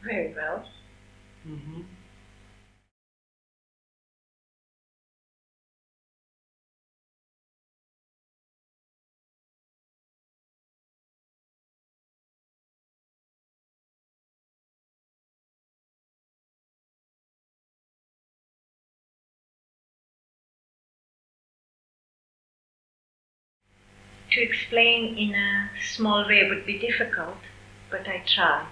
Very well. Mm-hmm. To explain in a small way would be difficult, but I try.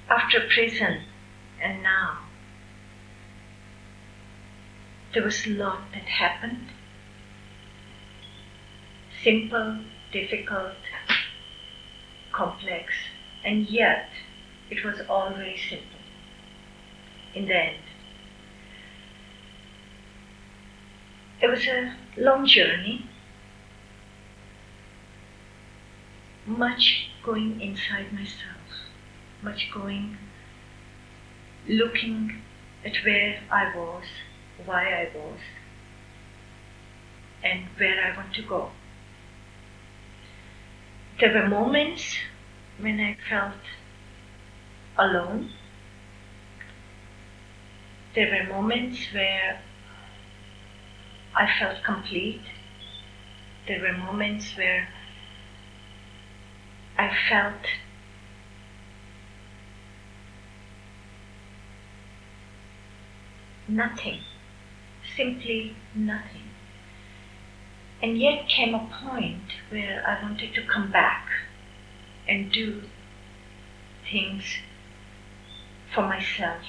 After prison and now, there was a lot that happened. Simple, difficult, complex, and yet it was all very simple in the end. It was a long journey, much going inside myself, much going, looking at where I was, why I was, and where I want to go. There were moments when I felt alone. There were moments where I felt complete. There were moments where I felt nothing, simply nothing. And yet came a point where I wanted to come back and do things for myself,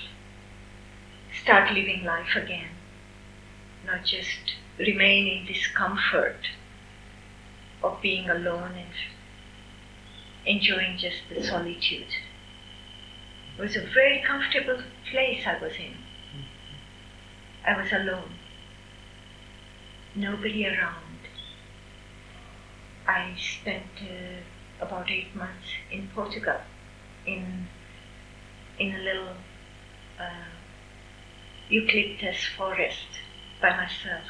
start living life again, not just remain in discomfort of being alone and enjoying just the solitude. It was a very comfortable place I was in. I was alone, nobody around. I spent about 8 months in Portugal, in a little eucalyptus forest by myself.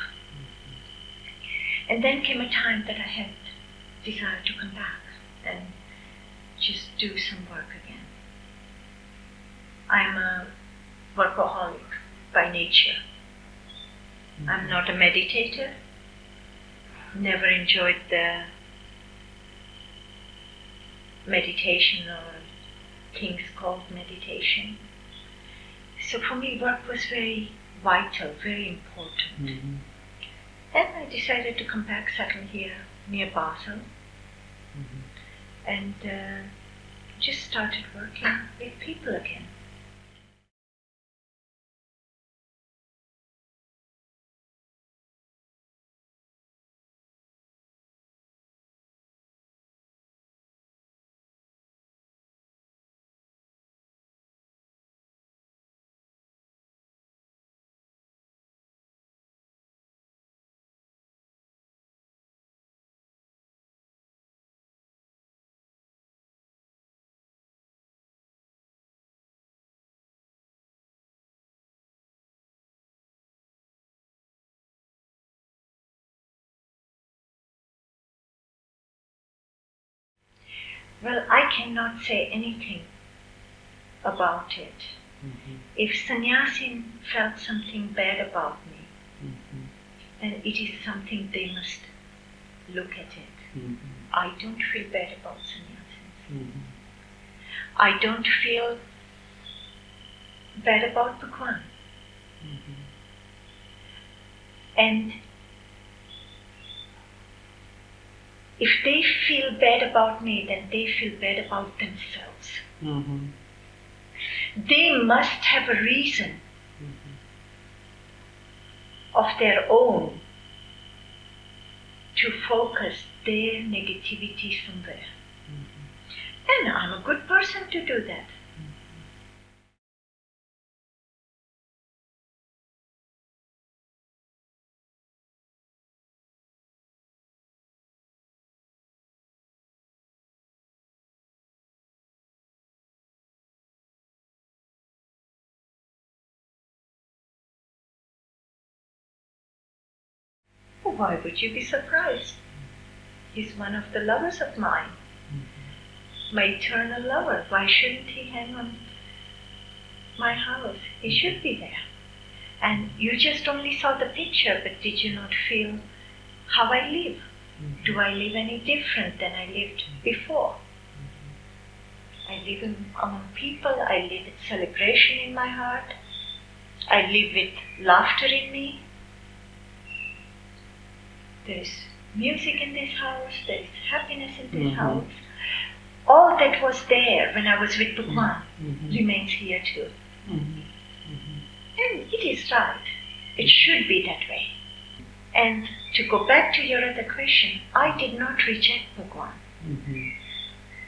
And then came a time that I had desire to come back and just do some work again. I'm a workaholic by nature. I'm not a meditator, never enjoyed the meditation or things called meditation. So for me work was very vital, very important. Mm-hmm. And I decided to come back, settle here near Basel, and just started working with people again. Well, I cannot say anything about it. Mm-hmm. If sannyasin felt something bad about me, Mm-hmm. then it is something they must look at it. Mm-hmm. I don't feel bad about sannyasins. Mm-hmm. I don't feel bad about Bhagwan. Mm-hmm. And if they feel bad about me, then they feel bad about themselves. Mm-hmm. They must have a reason Mm-hmm. of their own to focus their negativity somewhere. Mm-hmm. And I'm a good person to do that. Why would you be surprised? He's one of the lovers of mine. my eternal lover. Why shouldn't he hang on my house? He should be there. And you just only saw the picture, but did you not feel how I live? Do I live any different than I lived before? I live among people, I live with celebration in my heart, I live with laughter in me. There is music in this house, there is happiness in this house. All that was there when I was with Bhagwan remains here too. And it is right. It should be that way. And to go back to your other question, I did not reject Bhagwan.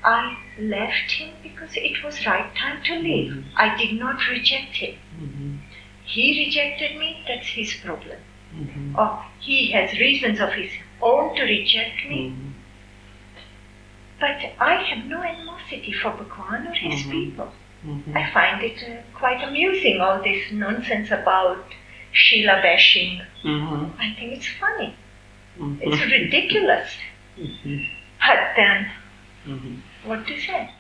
I left him because it was right time to leave. I did not reject him. He rejected me, that's his problem. Or he has reasons of his own to reject me. But I have no animosity for Bhagwan or his people. I find it quite amusing, all this nonsense about Sheela bashing. I think it's funny. It's ridiculous. But then, what to say?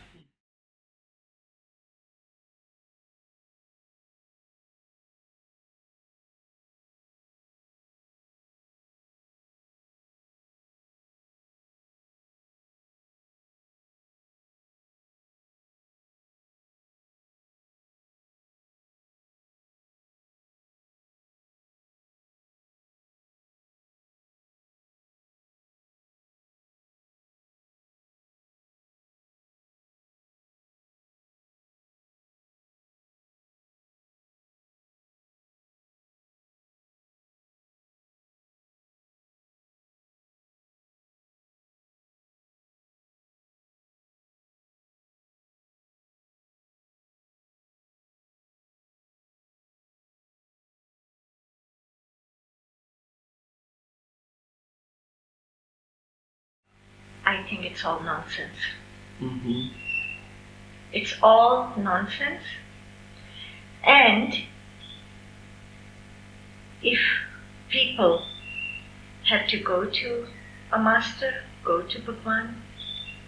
I think it's all nonsense. It's all nonsense. And if people have to go to a master, go to Bhagwan,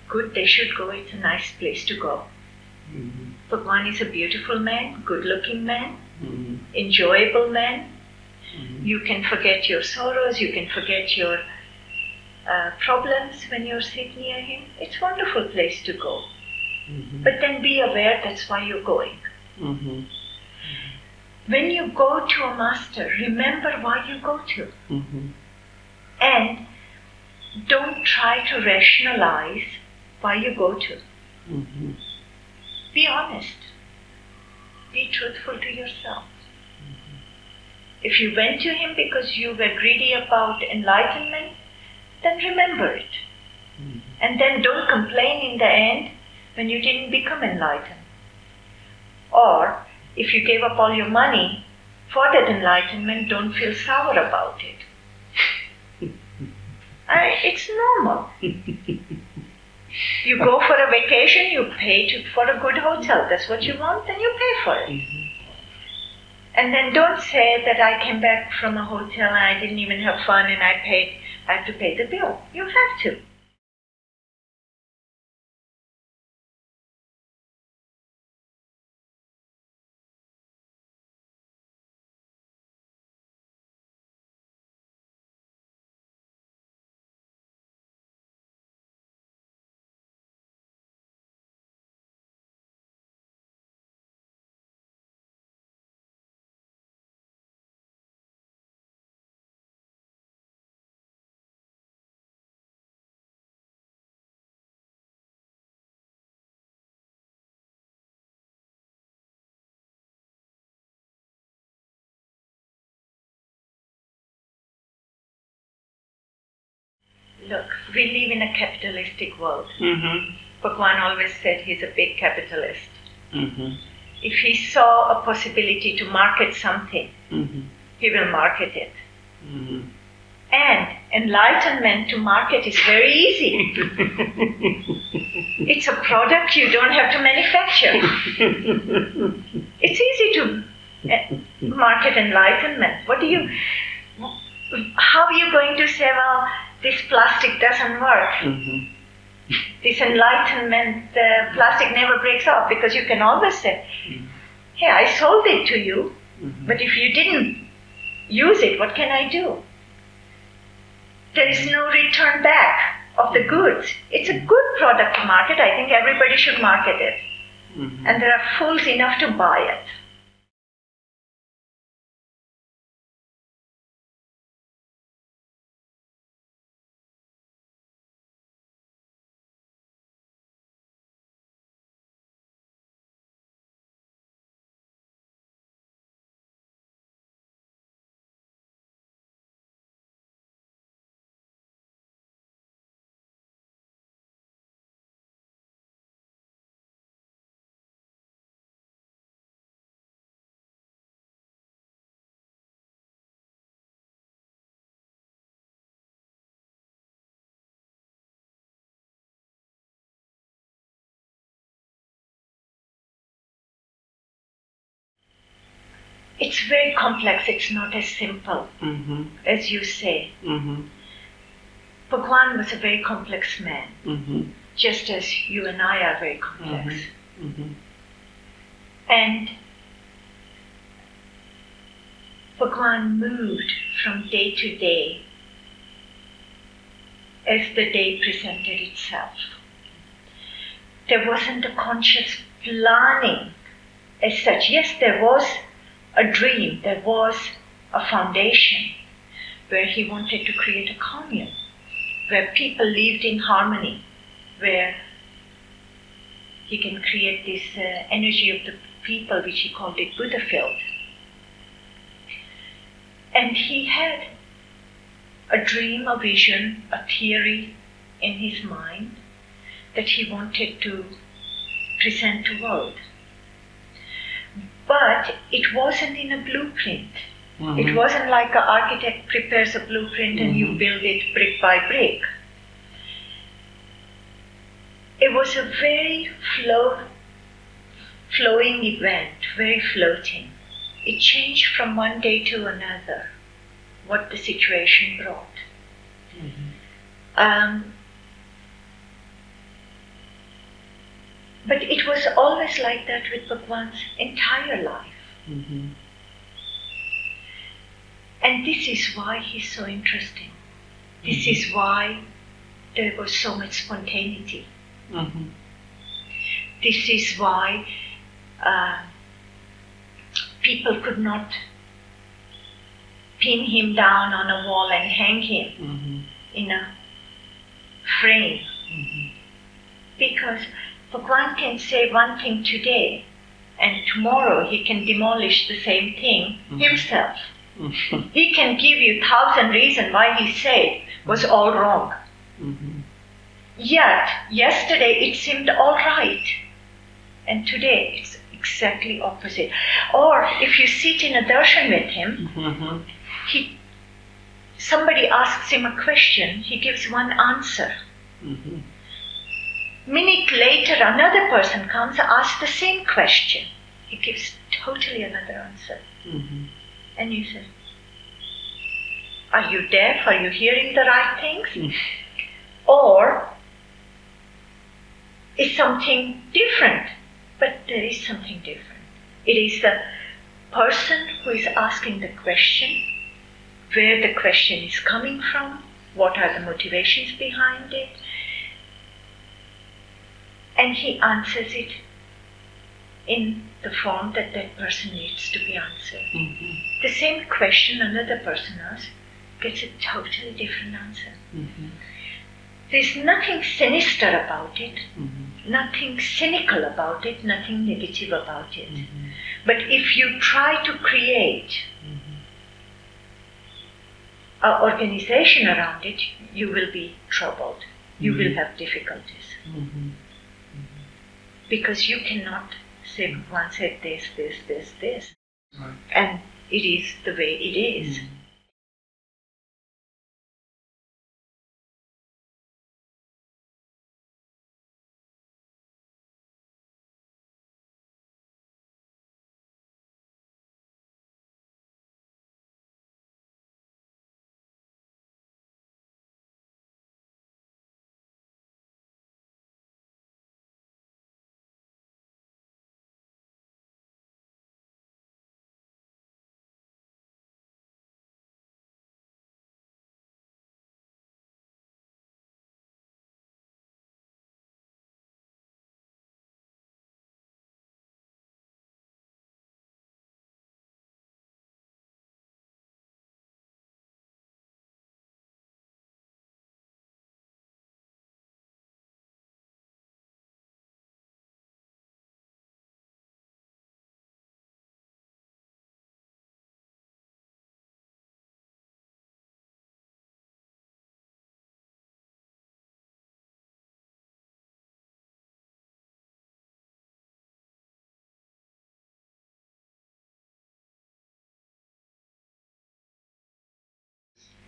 good, they should go. It's a nice place to go. Bhagwan is a beautiful man, good-looking man, enjoyable man. You can forget your sorrows, you can forget your problems when you sit near him. It's a wonderful place to go. But then be aware that's why you're going. When you go to a master, remember why you go to. And don't try to rationalize why you go to. Be honest. Be truthful to yourself. If you went to him because you were greedy about enlightenment, then remember it. And then don't complain in the end when you didn't become enlightened. Or, if you gave up all your money for that enlightenment, don't feel sour about it. It's normal. You go for a vacation, you pay for a good hotel. That's what you want, then you pay for it. And then don't say that I came back from a hotel and I didn't even have fun and I have to pay the bill. You have to. Look, we live in a capitalistic world. Bhagwan always said he's a big capitalist. If he saw a possibility to market something, he will market it. And enlightenment to market is very easy. It's a product you don't have to manufacture. It's easy to market enlightenment. How are you going to say, well, this plastic doesn't work? This enlightenment, the plastic never breaks off, because you can always say, hey, I sold it to you, but if you didn't use it, what can I do? There is no return back of the goods. It's a good product to market. I think everybody should market it. And there are fools enough to buy it. It's very complex. It's not as simple as you say. Bhagwan was a very complex man, just as you and I are very complex. And Bhagwan moved from day to day as the day presented itself. There wasn't a conscious planning as such. Yes, there was a dream, there was a foundation where he wanted to create a commune, where people lived in harmony, where he can create this energy of the people, which he called it Buddha field. And he had a dream, a vision, a theory in his mind that he wanted to present to the world. But it wasn't in a blueprint. It wasn't like an architect prepares a blueprint and you build it brick by brick. It was a very flowing event, very floating. It changed from one day to another, what the situation brought. But it was always like that with Bhagwan's entire life. And this is why he's so interesting. This is why there was so much spontaneity. This is why people could not pin him down on a wall and hang him in a frame. Because Bhagwan can say one thing today, and tomorrow he can demolish the same thing himself. He can give you 1,000 reasons why he said was all wrong. Yet, yesterday it seemed all right, and today it's exactly opposite. Or if you sit in a darshan with him, somebody asks him a question, he gives one answer. Minute later, another person comes and asks the same question. He gives totally another answer. And you say, are you deaf? Are you hearing the right things? Or is something different? But there is something different. It is the person who is asking the question, where the question is coming from, what are the motivations behind it, and he answers it in the form that that person needs to be answered. The same question another person asks gets a totally different answer. There's nothing sinister about it, nothing cynical about it, nothing negative about it. But if you try to create an organization around it, you will be troubled. You will have difficulties. Because you cannot say one said this, this. And it is the way it is.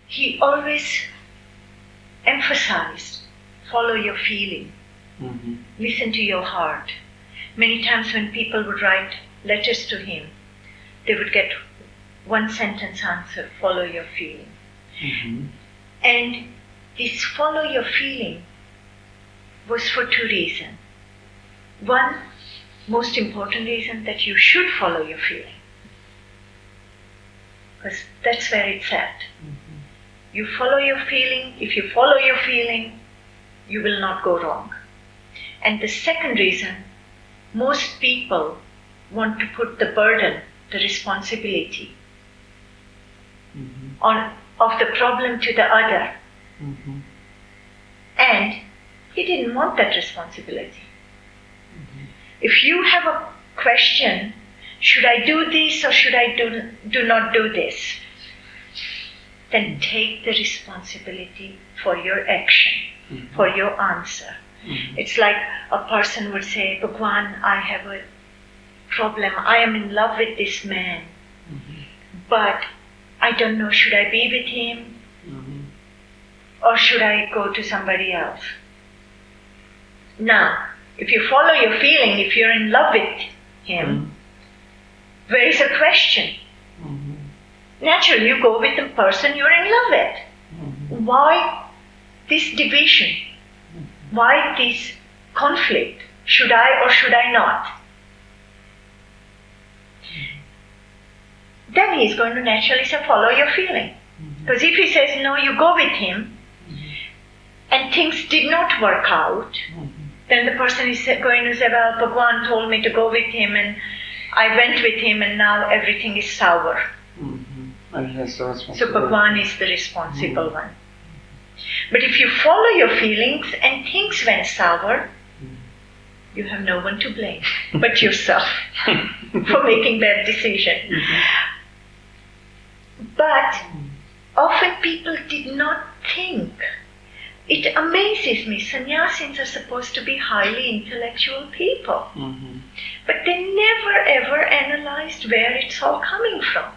he always emphasized, follow your feeling, listen to your heart. Many times when people would write letters to him, they would get one sentence answer, follow your feeling. And this follow your feeling was for two reasons. One, most important reason, that you should follow your feeling. Because that's where it's at. You follow your feeling. If you follow your feeling, you will not go wrong. And the second reason, most people want to put the burden, the responsibility of the problem to the other. And he didn't want that responsibility. If you have a question, should I do this or should I do not do this? Then take the responsibility for your action, for your answer. It's like a person would say, Bhagwan, I have a problem. I am in love with this man, but I don't know, should I be with him or should I go to somebody else? Now, if you follow your feeling, if you're in love with him, where is a question? Naturally, you go with the person you're in love with. Why this division? Why this conflict? Should I or should I not? Then he's going to naturally say, follow your feeling. Because if he says, no, you go with him, and things did not work out, then the person is going to say, well, Bhagwan told me to go with him, and I went with him, and now everything is sour. So Bhagwan is the responsible one. But if you follow your feelings and things went sour, you have no one to blame but yourself for making that decision. But often people did not think. It amazes me, sannyasins are supposed to be highly intellectual people. But they never ever analyzed where it's all coming from.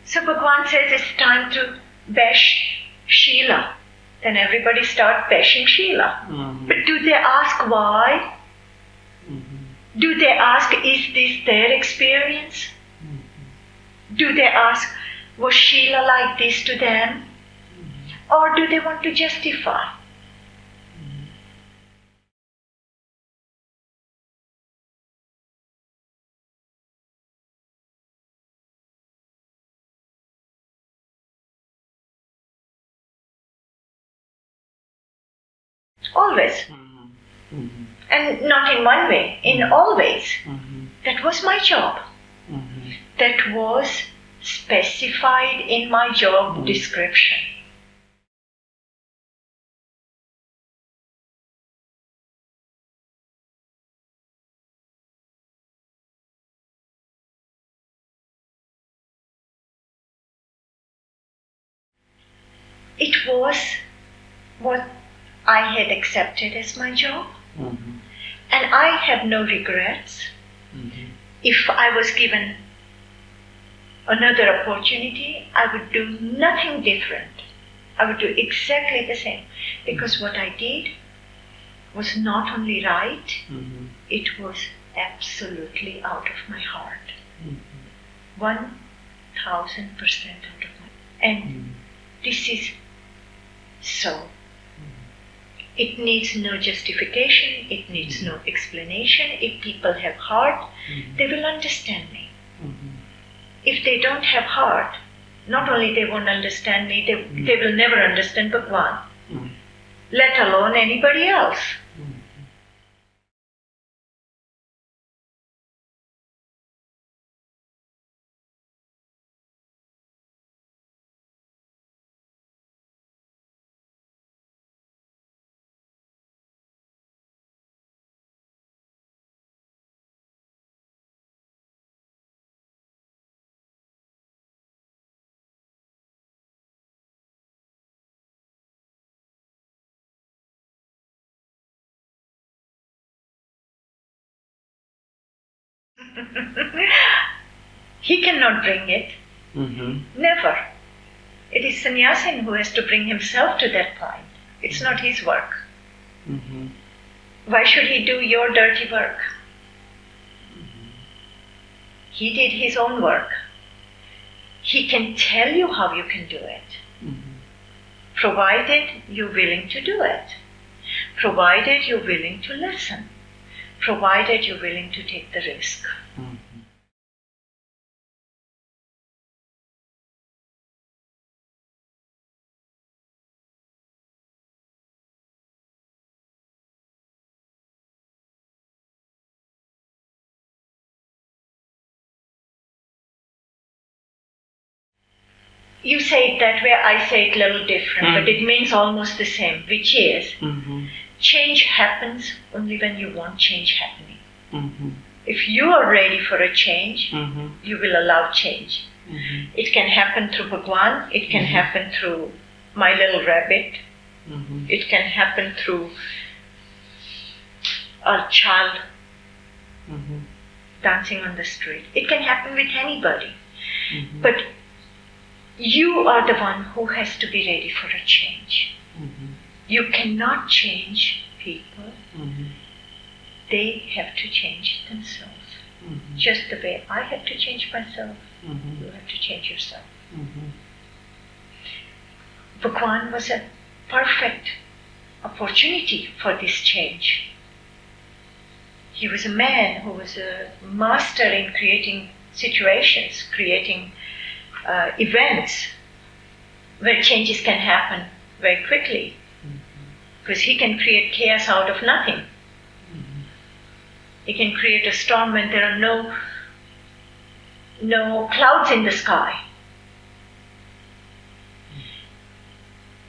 So Bhagwan says it's time to bash Sheela. Then everybody start bashing Sheela. But do they ask why? Do they ask, is this their experience? Do they ask, was Sheela like this to them? Or do they want to justify? Always. And not in one way, in all ways. That was my job. That was specified in my job description. It was what I had accepted as my job. And I have no regrets. If I was given another opportunity, I would do nothing different. I would do exactly the same. Because what I did was not only right, it was absolutely out of my heart. 1000% out of my. And this is so. It needs no justification, it needs no explanation. If people have heart, they will understand me. If they don't have heart, not only they won't understand me, they will never understand Bhagwan, let alone anybody else. He cannot bring it. Never. It is sannyasin who has to bring himself to that point. It's not his work. Why should he do your dirty work? He did his own work. He can tell you how you can do it, provided you're willing to do it, provided you're willing to listen, provided you're willing to take the risk. You say it that way, I say it a little different, but it means almost the same, which is change happens only when you want change happening. If you are ready for a change, you will allow change. It can happen through Bhagwan, it can happen through my little rabbit, it can happen through a child dancing on the street. It can happen with anybody. But you are the one who has to be ready for a change. You cannot change people. They have to change themselves. Just the way I have to change myself, you have to change yourself. Bhagwan was a perfect opportunity for this change. He was a man who was a master in creating situations, creating events where changes can happen very quickly, because he can create chaos out of nothing. He can create a storm when there are no clouds in the sky.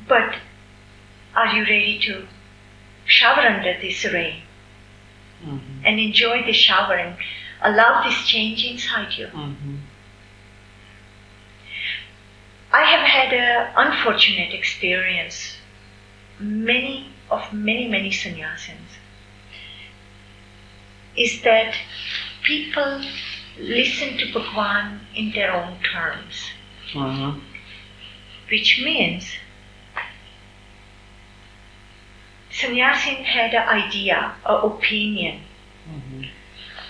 But are you ready to shower under this rain and enjoy the shower and allow this change inside you? I have had an unfortunate experience, many sannyasins, is that people listen to Bhagwan in their own terms, which means sannyasin had an idea, an opinion,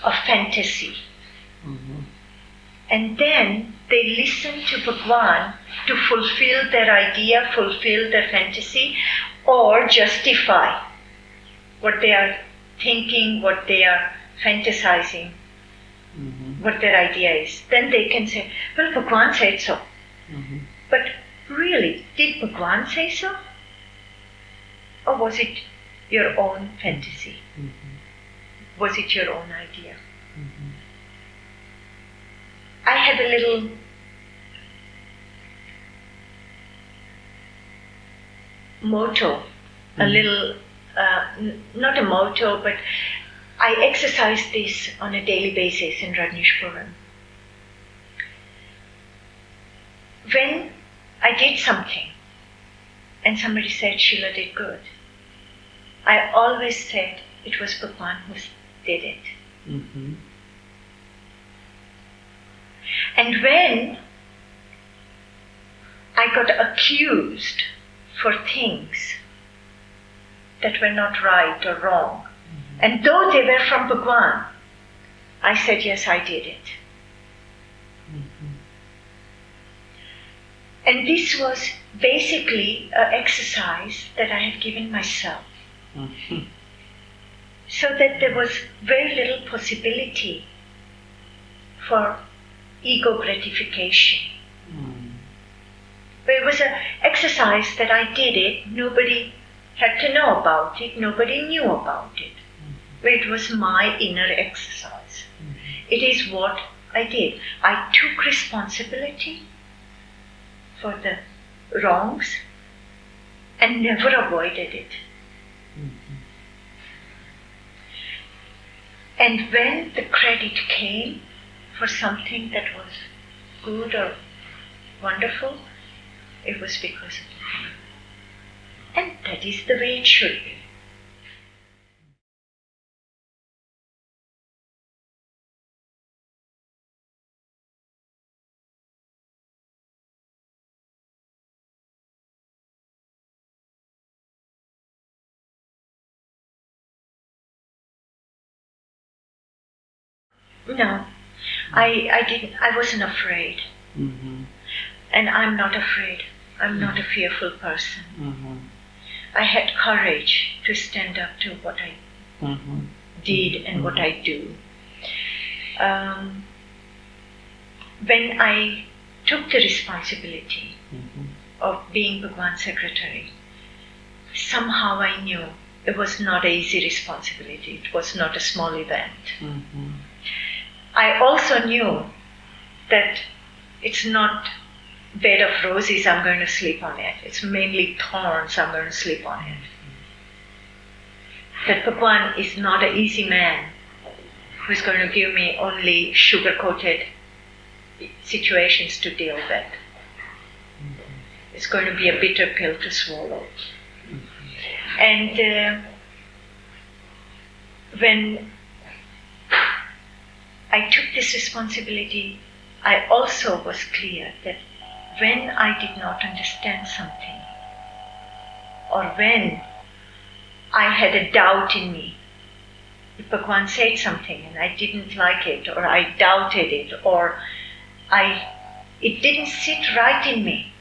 a fantasy, and then they listen to Bhagwan to fulfill their idea, fulfill their fantasy, or justify what they are thinking, what they are fantasizing, what their idea is. Then they can say, well, Bhagwan said so. But really, did Bhagwan say so? Or was it your own fantasy? Was it your own idea? I had a little motto, a little, not a motto, but I exercise this on a daily basis in Rajneeshpuram. When I did something and somebody said Sheela did good, I always said it was Bhagwan who did it. And when I got accused for things that were not right or wrong, and though they were from Bhagwan, I said, yes, I did it. And this was basically an exercise that I had given myself, so that there was very little possibility for ego gratification. But it was an exercise that I did it, nobody had to know about it, nobody knew about it. But it was my inner exercise. It is what I did. I took responsibility for the wrongs and never avoided it. And when the credit came for something that was good or wonderful, it was because of Him. And that is the way it should be. No, I didn't. I wasn't afraid, and I'm not afraid. I'm not a fearful person. I had courage to stand up to what I did and what I do. When I took the responsibility of being Bhagwan's secretary, somehow I knew it was not an easy responsibility. It was not a small event. I also knew that it's not bed of roses I'm going to sleep on it. It's mainly thorns I'm going to sleep on it. That Bhagwan is not an easy man who's going to give me only sugar-coated situations to deal with. It's going to be a bitter pill to swallow. And when I took this responsibility, I also was clear that when I did not understand something, or when I had a doubt in me, if Bhagwan said something and I didn't like it, or I doubted it, or it didn't sit right in me,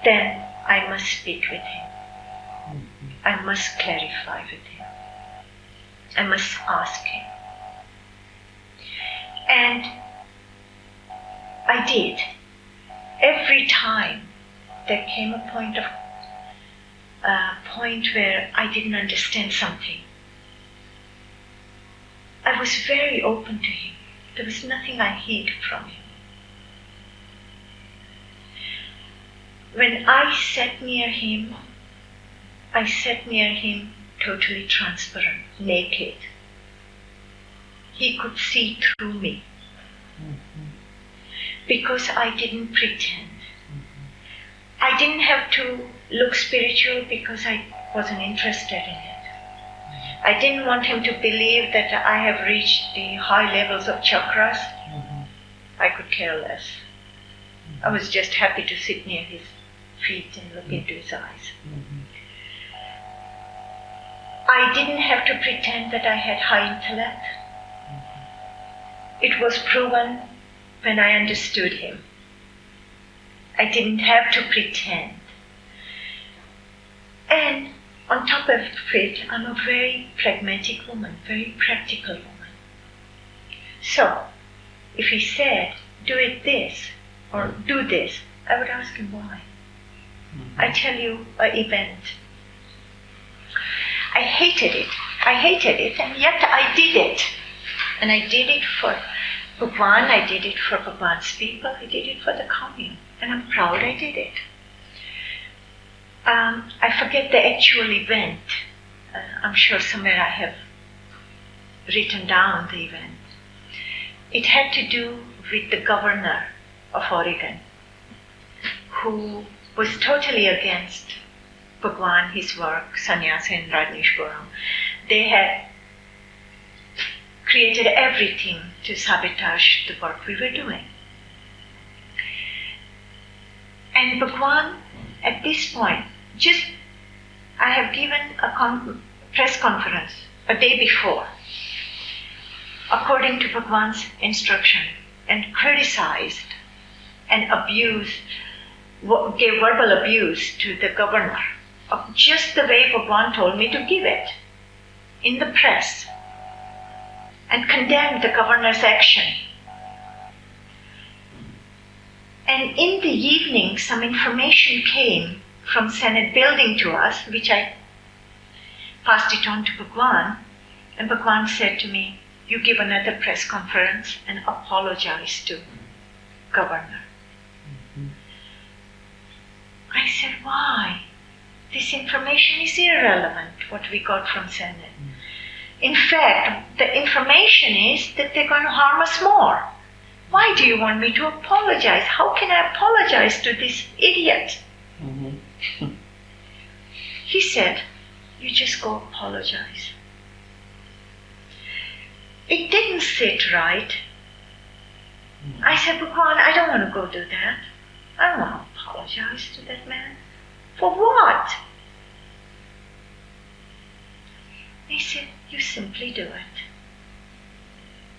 then I must speak with him. I must clarify with him. I must ask him. And I did. Every time there came a point where I didn't understand something, I was very open to him. There was nothing I hid from him. When I sat near him totally transparent, naked. He could see through me. Because I didn't pretend. I didn't have to look spiritual because I wasn't interested in it. I didn't want him to believe that I have reached the high levels of chakras. I could care less. I was just happy to sit near his feet and look into his eyes. I didn't have to pretend that I had high intellect. It was proven when I understood him. I didn't have to pretend. And on top of it, I'm a very pragmatic woman, very practical woman. So, if he said, do it this, or do this, I would ask him why. I tell you an event. I hated it, and yet I did it. And I did it for Bhagwan, I did it for Bhagwan's people, I did it for the commune. And I'm proud I did it. I forget the actual event. I'm sure somewhere I have written down the event. It had to do with the governor of Oregon, who was totally against Bhagwan, his work, sannyasa and Rajneeshpuram. They had created everything to sabotage the work we were doing. And Bhagwan, at this point, I have given a press conference a day before, according to Bhagwan's instruction, and criticized and abused, gave verbal abuse to the governor, of just the way Bhagwan told me to give it, in the press, and condemned the governor's action. And in the evening, some information came from Senate building to us, which I passed it on to Bhagwan, and Bhagwan said to me, you give another press conference and apologize to governor. I said, why? This information is irrelevant, what we got from Senate. In fact, the information is that they're going to harm us more. Why do you want me to apologize? How can I apologize to this idiot? He said, you just go apologize. It didn't sit right. I said, Bhagwan, I don't want to go do that. I don't want to apologize to that man. For what? He said, you simply do it.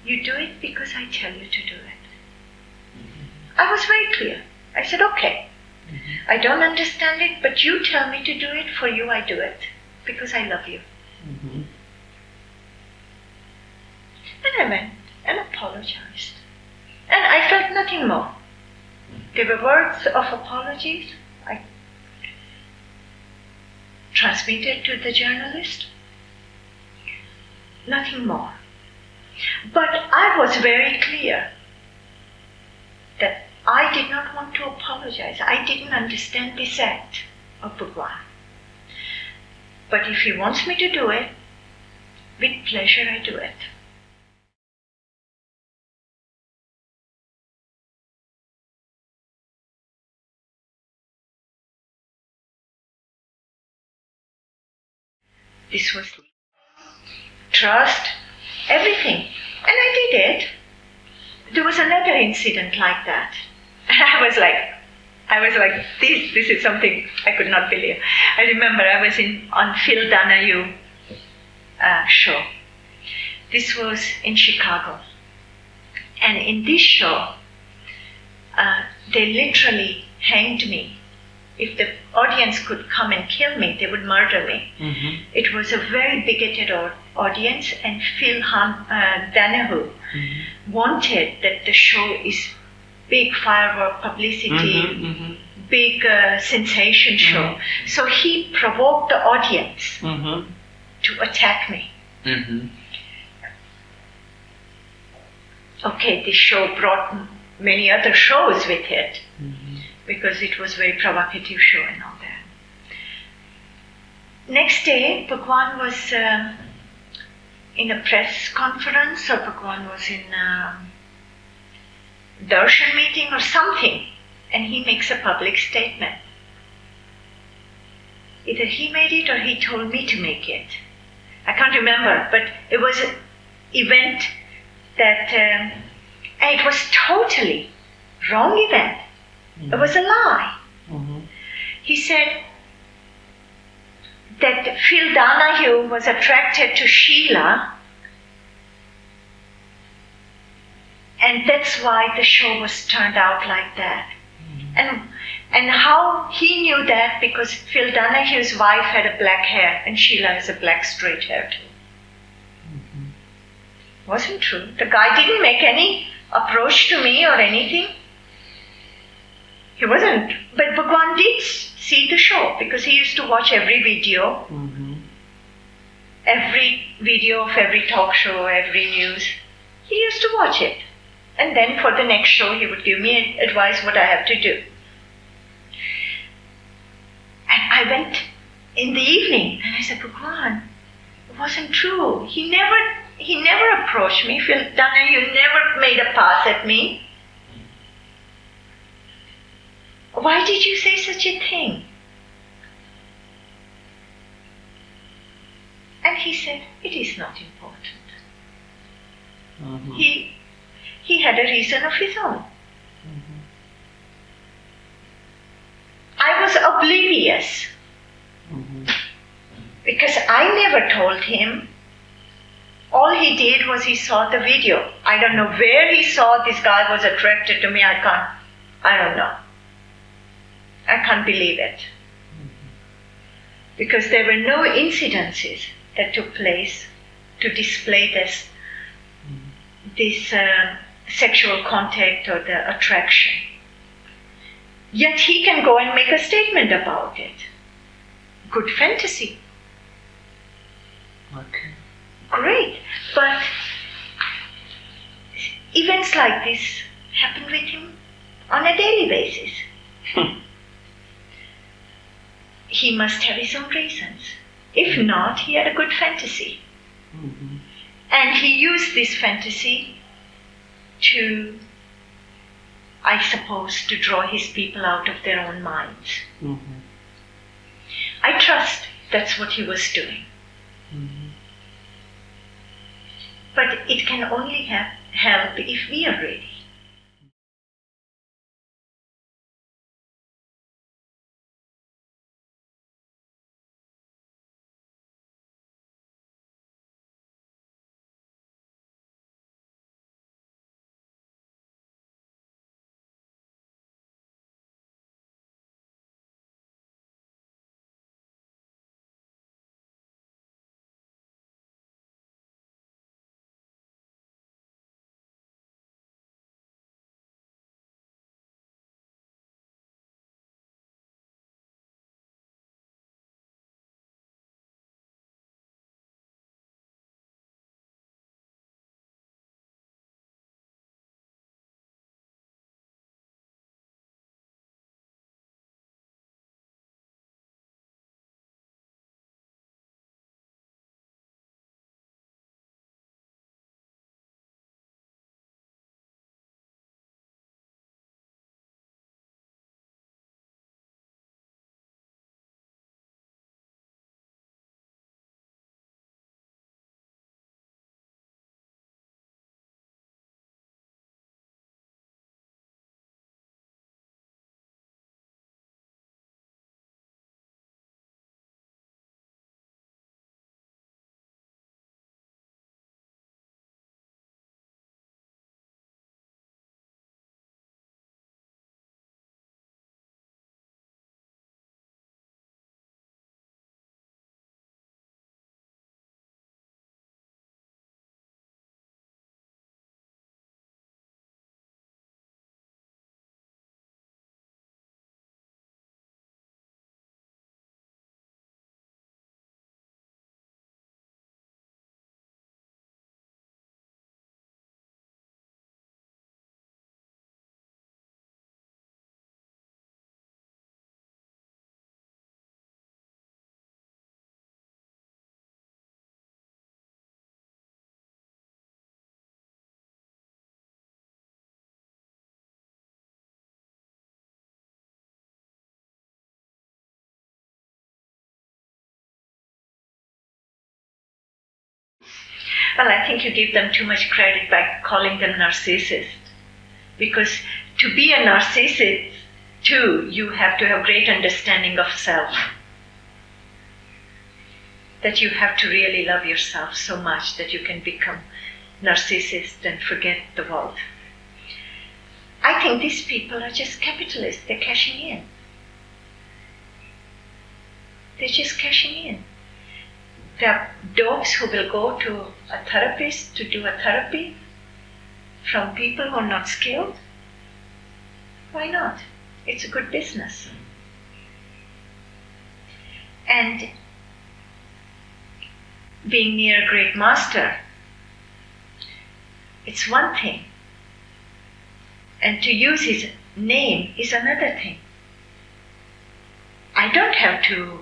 You do it because I tell you to do it. I was very clear. I said, okay, I don't understand it, but you tell me to do it, for you I do it, because I love you. And I went and apologized. And I felt nothing more. There were words of apologies I transmitted to the journalist. Nothing more. But I was very clear that I did not want to apologize. I didn't understand this act of Bhagwan. But if he wants me to do it, with pleasure I do it. This was trust, everything. And I did it. There was another incident like that. And I was like, this is something I could not believe. I remember I was on Phil Donahue show. This was in Chicago. And in this show, they literally hanged me. If the audience could come and kill me, they would murder me. It was a very bigoted audience, and Phil Donahue wanted that the show is big firework publicity, big sensation show. So he provoked the audience to attack me. Okay, this show brought many other shows with it, because it was a very provocative show and all that. Next day, Bhagwan was in a press conference, or Bhagwan was in a darshan meeting or something, and he makes a public statement. Either he made it or he told me to make it. I can't remember, but it was an event that, and it was totally wrong event. It was a lie. He said that Phil Donahue was attracted to Sheela, and that's why the show was turned out like that. And how he knew that, because Phil Donahue's wife had a black hair and Sheela has a black straight hair too. Wasn't true. The guy didn't make any approach to me or anything. He wasn't. But Bhagwan did see the show, because he used to watch every video of every talk show, every news. He used to watch it. And then for the next show, he would give me advice what I have to do. And I went in the evening and I said, Bhagwan, it wasn't true. He never approached me. Phil Donahue never made a pass at me. Why did you say such a thing? And he said, it is not important. He had a reason of his own. I was oblivious, because I never told him. All he did was he saw the video. I don't know where he saw this guy was attracted to me. I don't know. I can't believe it. Because there were no incidences that took place to display this sexual contact or the attraction. Yet he can go and make a statement about it. Good fantasy. Okay. Great. But events like this happen with him on a daily basis. He must have his own reasons. If not, he had a good fantasy. And he used this fantasy to, I suppose, to draw his people out of their own minds. I trust that's what he was doing. But it can only help if we are ready. Well, I think you give them too much credit by calling them narcissists. Because to be a narcissist, too, you have to have great understanding of self. That you have to really love yourself so much that you can become narcissist and forget the world. I think these people are just capitalists. They're cashing in. They're just cashing in. There are dogs who will go to a therapist to do a therapy from people who are not skilled. Why not? It's a good business. And being near a great master, it's one thing. And to use his name is another thing. I don't have to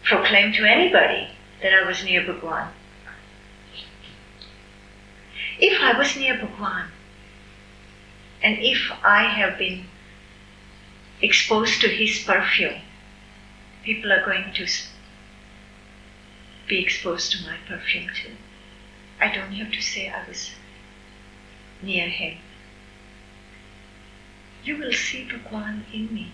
proclaim to anybody that I was near Bhagwan. If I was near Bhagwan, and if I have been exposed to his perfume, people are going to be exposed to my perfume too. I don't have to say I was near him. You will see Bhagwan in me.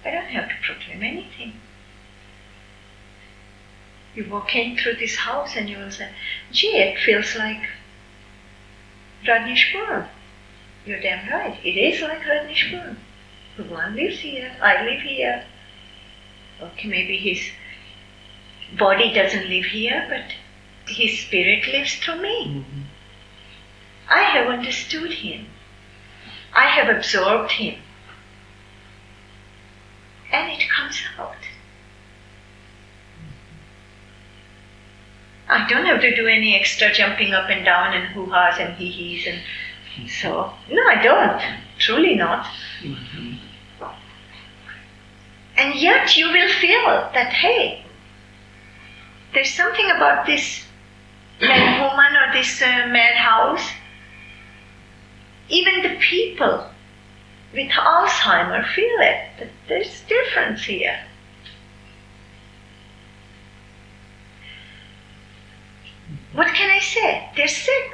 I don't have to proclaim anything. You walk in through this house and you will say, gee, it feels like Rajneeshpuram. You're damn right, it is like Rajneeshpuram. Bhagwan lives here, I live here. Okay, maybe his body doesn't live here, but his spirit lives through me. Mm-hmm. I have understood him. I have absorbed him. And it comes out. I don't have to do any extra jumping up and down and hoo-has and hee-hees and so. No, I don't. Truly not. Mm-hmm. And yet you will feel that, hey, there's something about this mad woman or this mad house. Even the people with Alzheimer feel it, that there's difference here. What can I say? They're sick.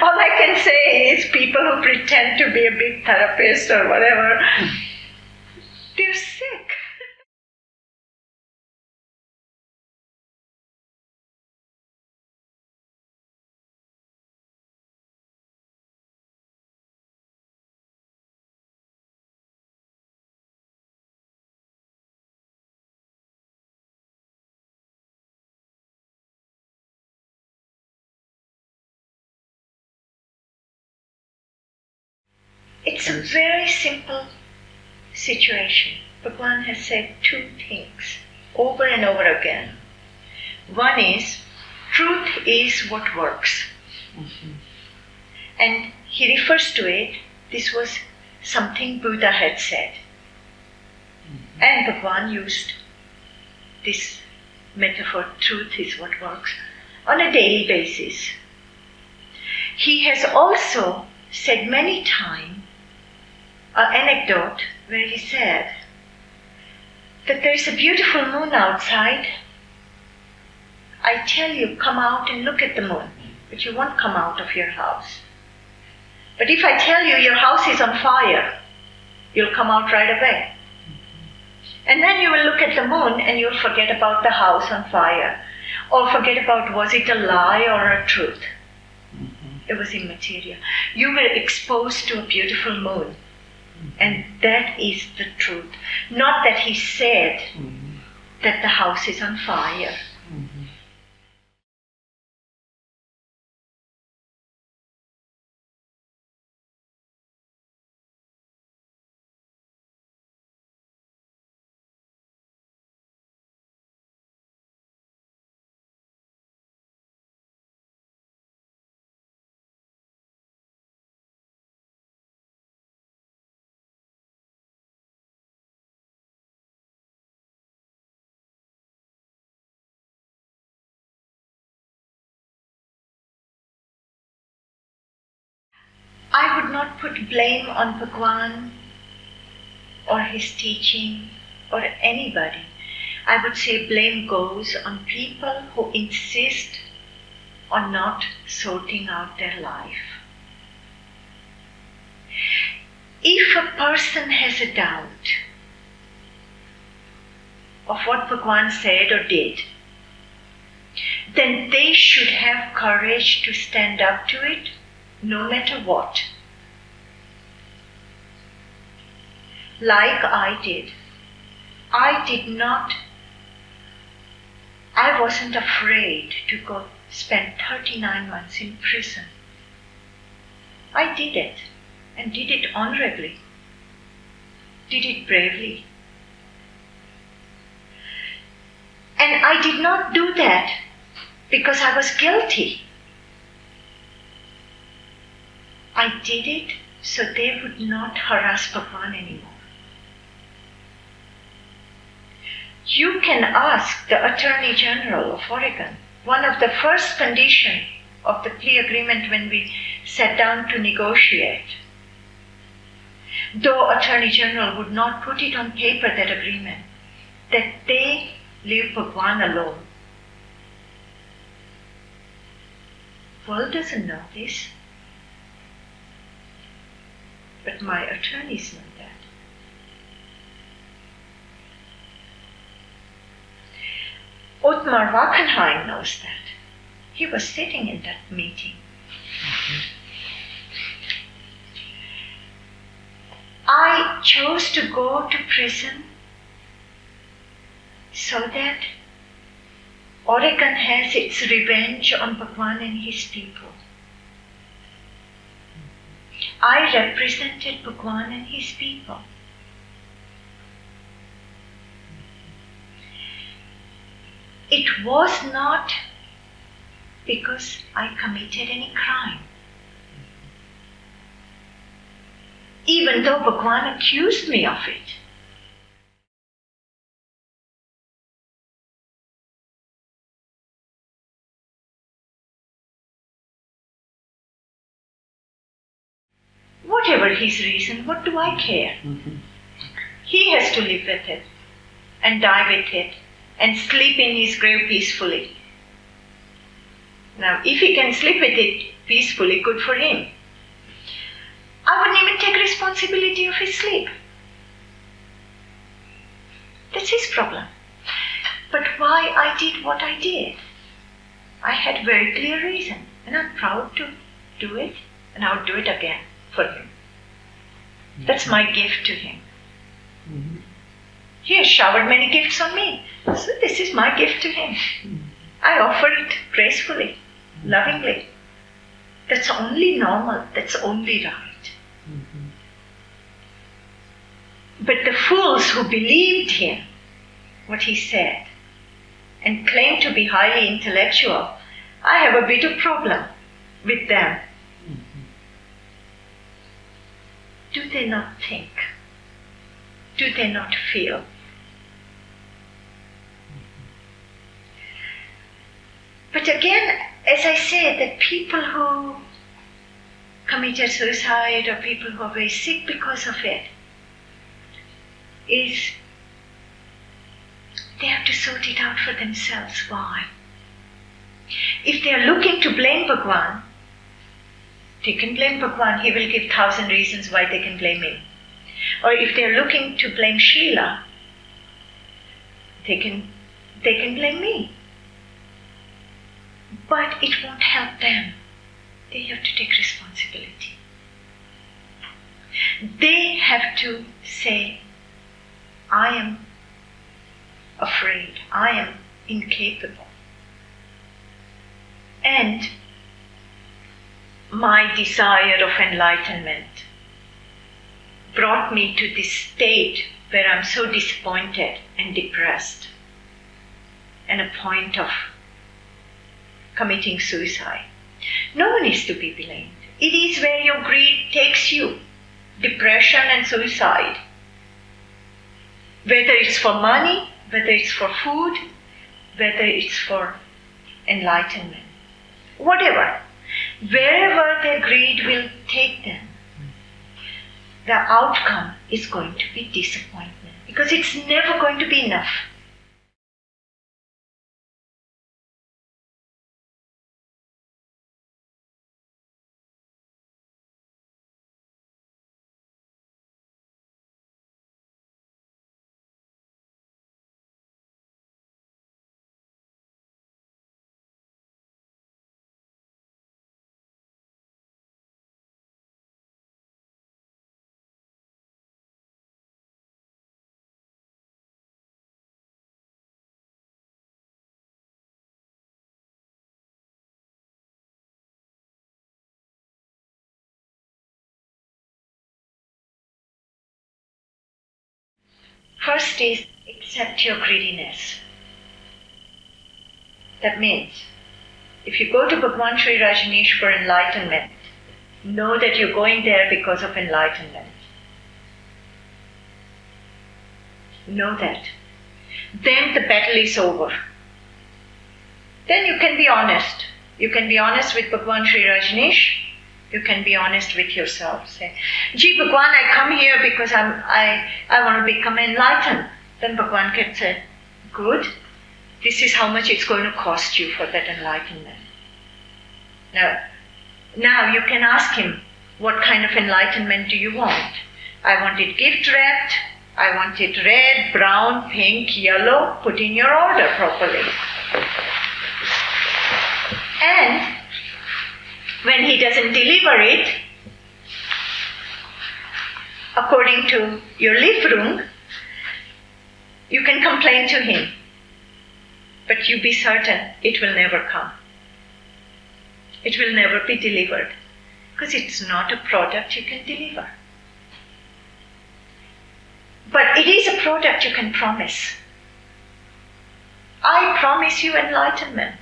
All I can say is people who pretend to be a big therapist or whatever, they're sick. It's a very simple situation. Bhagwan has said two things over and over again. One is, truth is what works. Mm-hmm. And he refers to it, this was something Buddha had said. Mm-hmm. And Bhagwan used this metaphor, truth is what works, on a daily basis. He has also said many times an anecdote where he said that there is a beautiful moon outside. I tell you, come out and look at the moon, but you won't come out of your house. But if I tell you your house is on fire, you'll come out right away. And then you will look at the moon and you'll forget about the house on fire, or forget about was it a lie or a truth. It was immaterial. You were exposed to a beautiful moon. And that is the truth. Not that he said that the house is on fire. Mm-hmm. I would not put blame on Bhagwan or his teaching or anybody. I would say blame goes on people who insist on not sorting out their life. If a person has a doubt of what Bhagwan said or did, then they should have courage to stand up to it, no matter what. Like I did. I wasn't afraid to go spend 39 months in prison. I did it, and did it honorably, did it bravely. And I did not do that because I was guilty. I did it so they would not harass Bhagwan anymore. You can ask the Attorney General of Oregon. One of the first conditions of the plea agreement when we sat down to negotiate, though Attorney General would not put it on paper, that agreement, that they leave Bhagwan alone. World doesn't know this, but my attorneys know that. Othmar Wachenheim knows that. He was sitting in that meeting. I chose to go to prison so that Oregon has its revenge on Bhagwan and his people. I represented Bhagwan and his people. It was not because I committed any crime. Even though Bhagwan accused me of it. Whatever his reason, what do I care? He has to live with it and die with it and sleep in his grave peacefully. Now, if he can sleep with it peacefully, good for him. I wouldn't even take responsibility of his sleep. That's his problem. But why I did what I did? I had very clear reason, and I'm proud to do it, and I would do it again for him. That's my gift to him. He has showered many gifts on me, so this is my gift to him. I offer it gracefully, lovingly. That's only normal, that's only right. But the fools who believed him, what he said, and claimed to be highly intellectual, I have a bit of problem with them. Do they not think? Do they not feel? But again, as I said, that people who committed suicide or people who are very sick because of it, is they have to sort it out for themselves. Why? If they are looking to blame Bhagwan, they can blame Bhagwan. He will give 1,000 reasons why they can blame him. Or if they are looking to blame Sheela, they can blame me. But it won't help them. They have to take responsibility. They have to say, I am afraid, I am incapable. And my desire of enlightenment brought me to this state where I'm so disappointed and depressed, and a point of committing suicide. No one is to be blamed. It is where your greed takes you, depression and suicide. Whether it's for money, whether it's for food, whether it's for enlightenment, whatever. Wherever their greed will take them, the outcome is going to be disappointment, because it's never going to be enough. First is accept your greediness. That means, if you go to Bhagwan Sri Rajneesh for enlightenment, know that you're going there because of enlightenment. Know that. Then the battle is over. Then you can be honest. You can be honest with Bhagwan Sri Rajneesh. You can be honest with yourself. Say, Gee, Bhagwan, I come here because I want to become enlightened. Then Bhagwan can say, good. This is how much it's going to cost you for that enlightenment. Now you can ask him, what kind of enlightenment do you want? I want it gift wrapped. I want it red, brown, pink, yellow. Put in your order properly. And when he doesn't deliver it according to your Lieferung, you can complain to him. But you be certain it will never come. It will never be delivered. Because it's not a product you can deliver. But it is a product you can promise. I promise you enlightenment.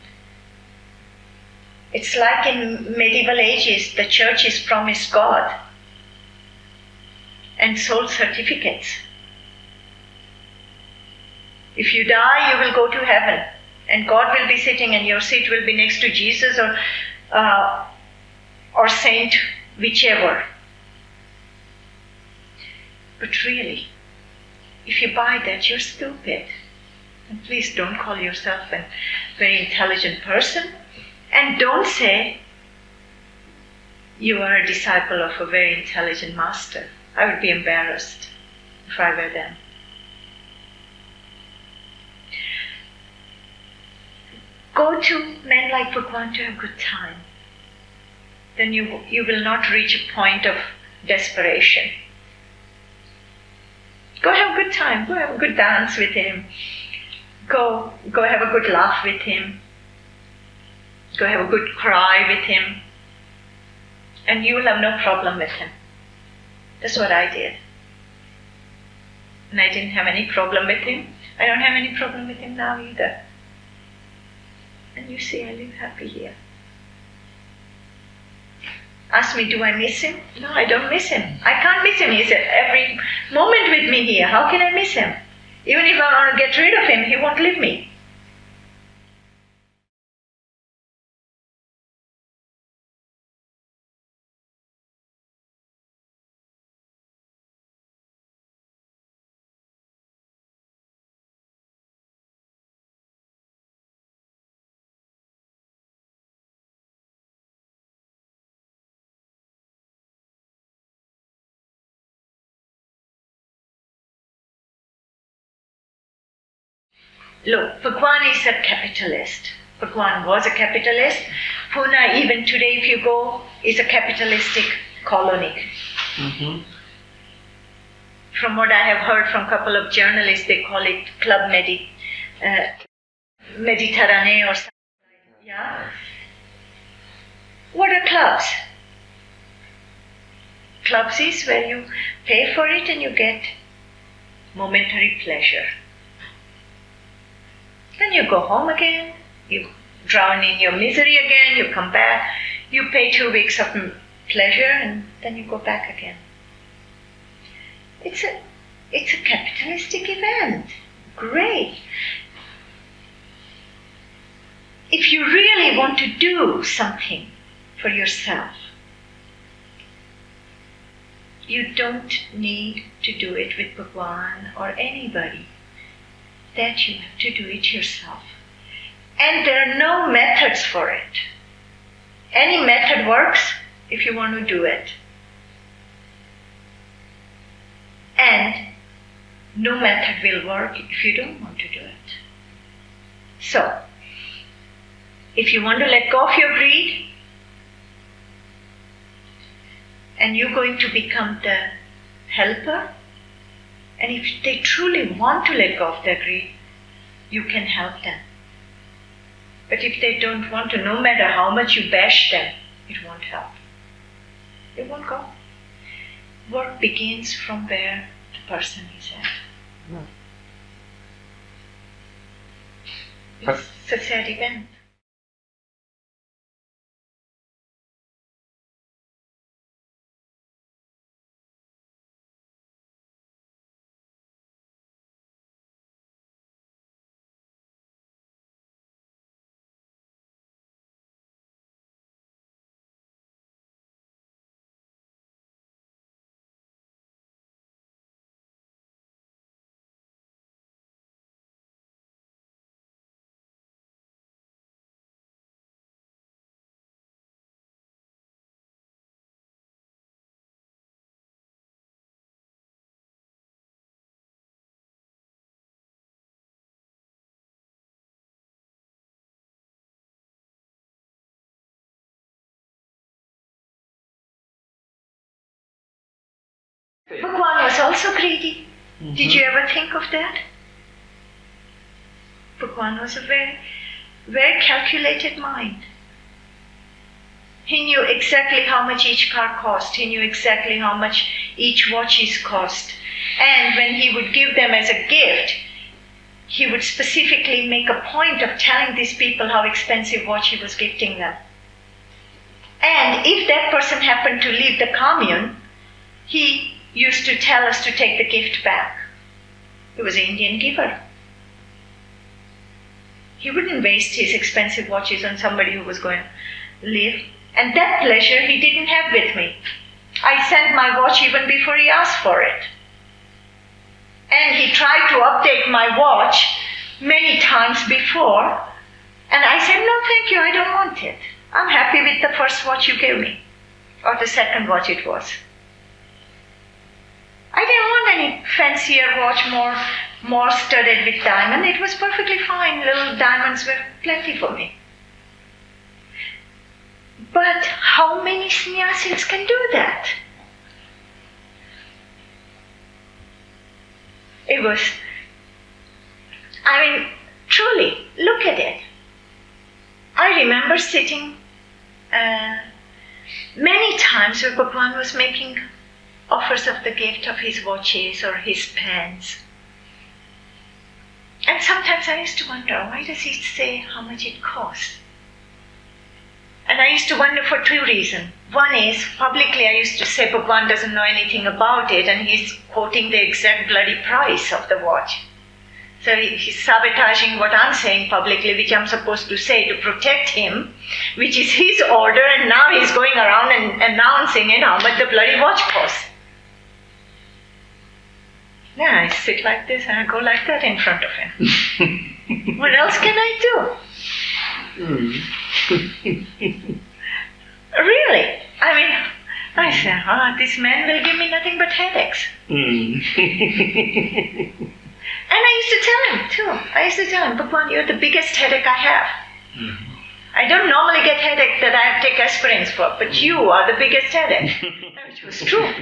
It's like in medieval ages, the churches promised God and sold certificates. If you die, you will go to heaven, and God will be sitting, and your seat will be next to Jesus or saint, whichever. But really, if you buy that, you're stupid. And please don't call yourself a very intelligent person. And don't say you are a disciple of a very intelligent master. I would be embarrassed if I were them. Go to men like Bhagwan to have a good time. Then you will not reach a point of desperation. Go have a good time. Go have a good dance with him. Go have a good laugh with him. Go have a good cry with him. And you will have no problem with him. That's what I did. And I didn't have any problem with him. I don't have any problem with him now either. And you see, I live happy here. Ask me, do I miss him? No, I don't miss him. I can't miss him. He's at every moment with me here. How can I miss him? Even if I want to get rid of him, he won't leave me. Look, Bhagwan is a capitalist. Bhagwan was a capitalist. Pune, even today if you go, is a capitalistic colony. Mm-hmm. From what I have heard from a couple of journalists, they call it Club Mediterranean or something. Yeah? What are clubs? Clubs is where you pay for it and you get momentary pleasure. Then you go home again, you drown in your misery again, you come back, you pay 2 weeks of pleasure and then you go back again. It's a capitalistic event. Great. If you really want to do something for yourself, you don't need to do it with Bhagwan or anybody. That you have to do it yourself. And there are no methods for it. Any method works if you want to do it. And no method will work if you don't want to do it. So, if you want to let go of your greed, and you're going to become the helper, and if they truly want to let go of their greed, you can help them. But if they don't want to, no matter how much you bash them, it won't help. It won't go. Work begins from where the person is at. It's a sad event. Bhagwan was also greedy. Did you ever think of that? Bhagwan was a very, very calculated mind. He knew exactly how much each car cost. He knew exactly how much each watches cost. And when he would give them as a gift, he would specifically make a point of telling these people how expensive watch he was gifting them. And if that person happened to leave the commune, he used to tell us to take the gift back. He was an Indian giver. He wouldn't waste his expensive watches on somebody who was going to leave. And that pleasure he didn't have with me. I sent my watch even before he asked for it. And he tried to update my watch many times before. And I said, no, thank you, I don't want it. I'm happy with the first watch you gave me. Or the second watch it was. I didn't want any fancier watch, more studded with diamond. It was perfectly fine. Little diamonds were plenty for me. But how many sannyasins can do that? It was, truly, look at it. I remember sitting many times where Bhagwan was making offers of the gift of his watches or his pens. And sometimes I used to wonder, why does he say how much it costs? And I used to wonder for two reasons. One is, publicly I used to say Bhagwan doesn't know anything about it and he's quoting the exact bloody price of the watch. So he's sabotaging what I'm saying publicly, which I'm supposed to say to protect him, which is his order, and now he's going around and announcing how much the bloody watch costs. Yeah, I sit like this and I go like that in front of him. What else can I do? Really? I say, this man will give me nothing but headaches. And I used to tell him too. Bhagwan, you're the biggest headache I have. I don't normally get headache that I take aspirins for, but you are the biggest headache. Which was true.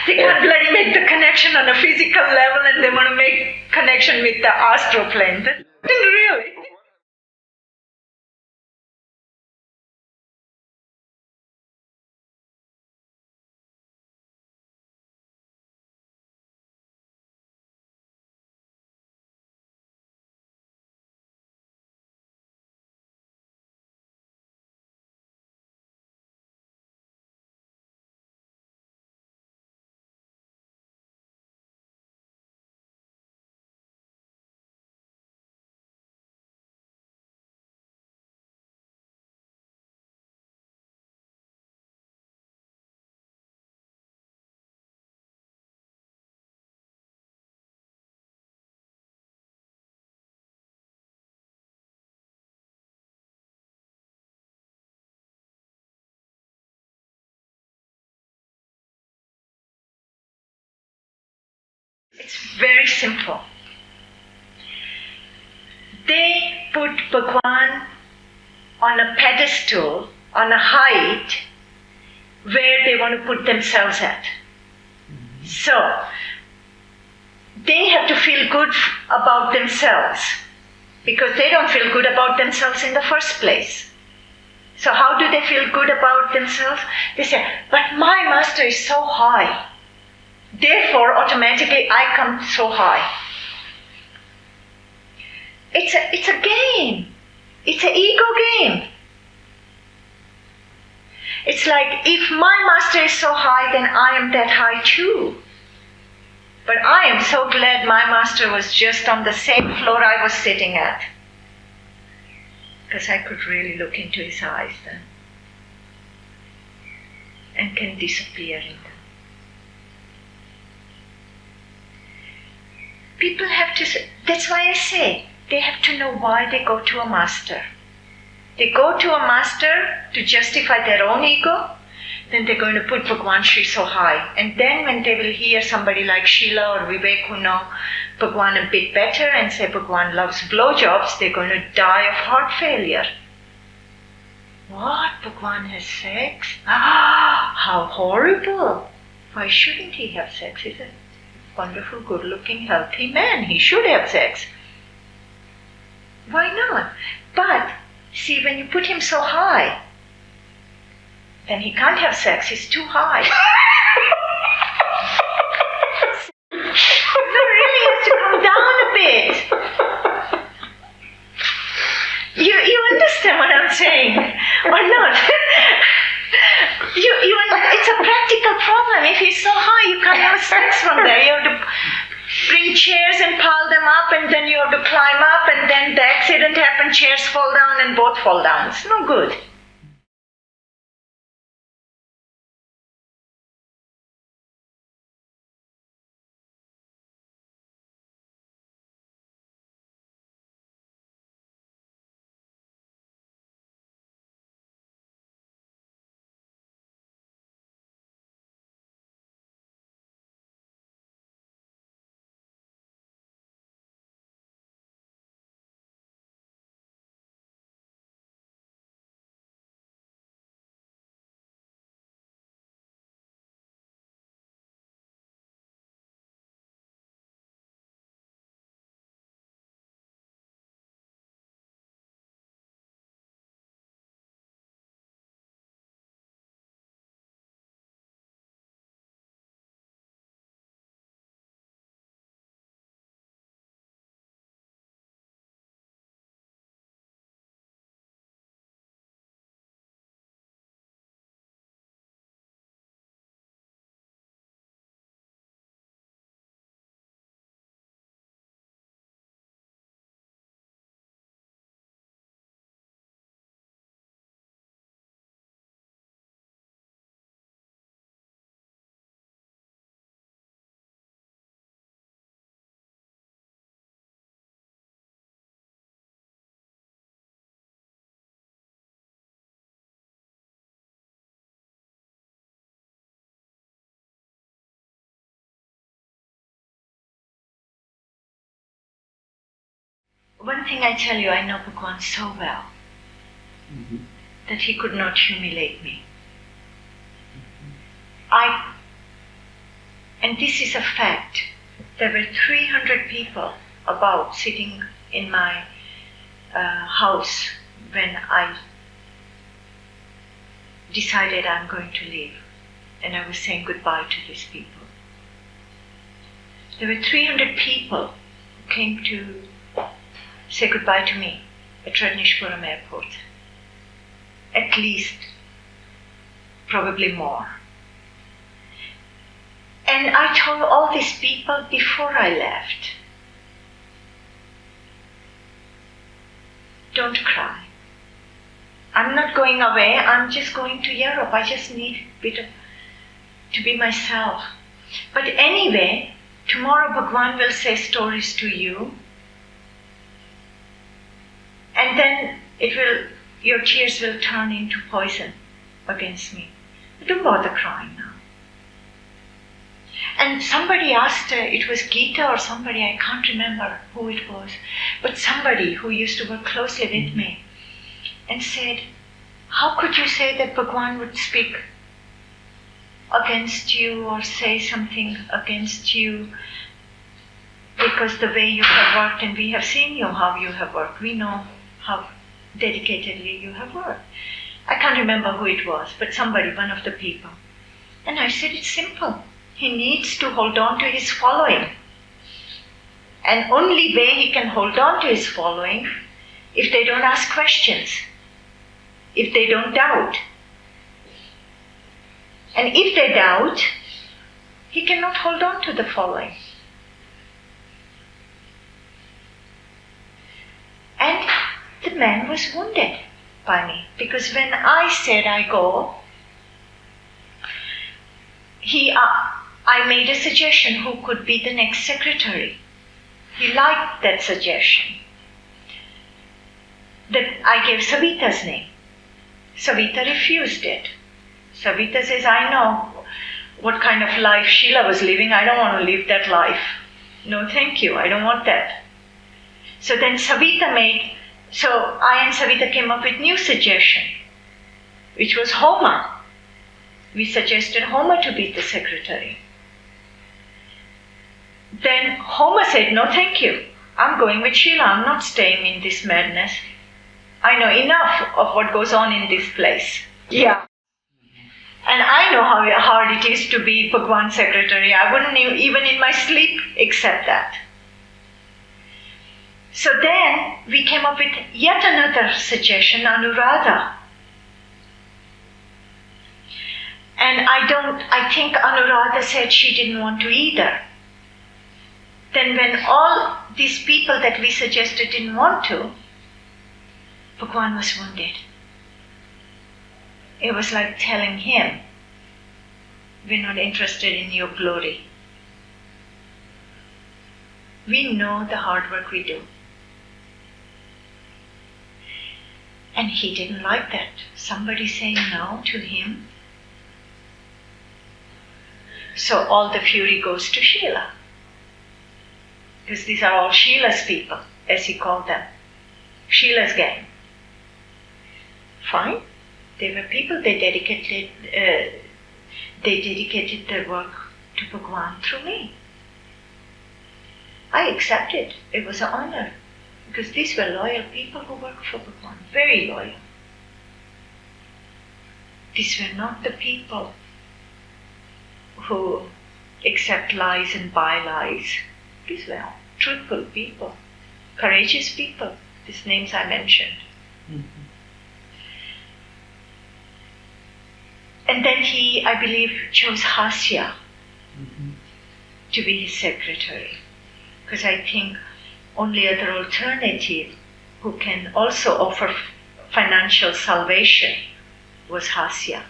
They can't bloody make the connection on a physical level and they want to make connection with the astral plane. That's really. It's very simple. They put Bhagwan on a pedestal, on a height, where they want to put themselves at. So, they have to feel good about themselves, because they don't feel good about themselves in the first place. So how do they feel good about themselves? They say, but my master is so high. Therefore, automatically I come so high. It's a game. It's an ego game. It's like, if my master is so high, then I am that high too. But I am so glad my master was just on the same floor I was sitting at. Because I could really look into his eyes then. And can disappear in them. People have to, that's why I say, they have to know why they go to a master. They go to a master to justify their own ego, then they're going to put Bhagwan Shri so high. And then when they will hear somebody like Sheela or Vivek who know Bhagwan a bit better and say Bhagwan loves blowjobs, they're going to die of heart failure. What? Bhagwan has sex? Ah, how horrible. Why shouldn't he have sex? He's a wonderful, good-looking, healthy man. He should have sex. Why not? But, see, when you put him so high, then he can't have sex. He's too high. No, really has to come down a bit. You understand what I'm saying, or not? It's a practical problem. If he's so high, you can't have sex from there. You have to bring chairs and pile them up, and then you have to climb up, and then the accident happens, chairs fall down, and both fall down. It's no good. One thing I tell you, I know Bhagwan so well, that he could not humiliate me. And this is a fact, there were 300 people about sitting in my house when I decided I'm going to leave, and I was saying goodbye to these people. There were 300 people who came to say goodbye to me at Radneshpuram airport. At least, probably more. And I told all these people before I left, don't cry. I'm not going away, I'm just going to Europe. I just need a bit to be myself. But anyway, tomorrow Bhagwan will say stories to you, and then your tears will turn into poison against me. But don't bother crying now. And somebody asked her, it was Gita or somebody, I can't remember who it was, but somebody who used to work closely with me, and said, how could you say that Bhagwan would speak against you or say something against you, because the way you have worked, and we have seen you how you have worked, we know how dedicatedly you have worked. I can't remember who it was, but somebody, one of the people. And I said, it's simple. He needs to hold on to his following. And only way he can hold on to his following, if they don't ask questions, if they don't doubt. And if they doubt, he cannot hold on to the following. And the man was wounded by me, because when I said I go, I made a suggestion who could be the next secretary. He liked that suggestion. That I gave Savita's name. Savita refused it. Savita says, I know what kind of life Sheela was living. I don't want to live that life. No, thank you. I don't want that. So then so I and Savita came up with new suggestion, which was Homa. We suggested Homa to be the secretary. Then Homa said, no, thank you. I'm going with Sheela. I'm not staying in this madness. I know enough of what goes on in this place. Yeah. And I know how hard it is to be Bhagwan secretary. I wouldn't even in my sleep accept that. So then we came up with yet another suggestion, Anuradha. And I think Anuradha said she didn't want to either. Then when all these people that we suggested didn't want to, Bhagwan was wounded. It was like telling him, we're not interested in your glory. We know the hard work we do. And he didn't like that. Somebody saying no to him. So all the fury goes to Sheela. Because these are all Sheela's people, as he called them. Sheela's gang. Fine. They were people, they dedicated their work to Bhagwan through me. I accepted. It was an honor. Because these were loyal people who worked for Bhagwan. Very loyal. These were not the people who accept lies and buy lies. These were truthful people, courageous people, these names I mentioned. Mm-hmm. And then he, I believe, chose Hasya to be his secretary. Because I think only other alternative who can also offer financial salvation was Hasya.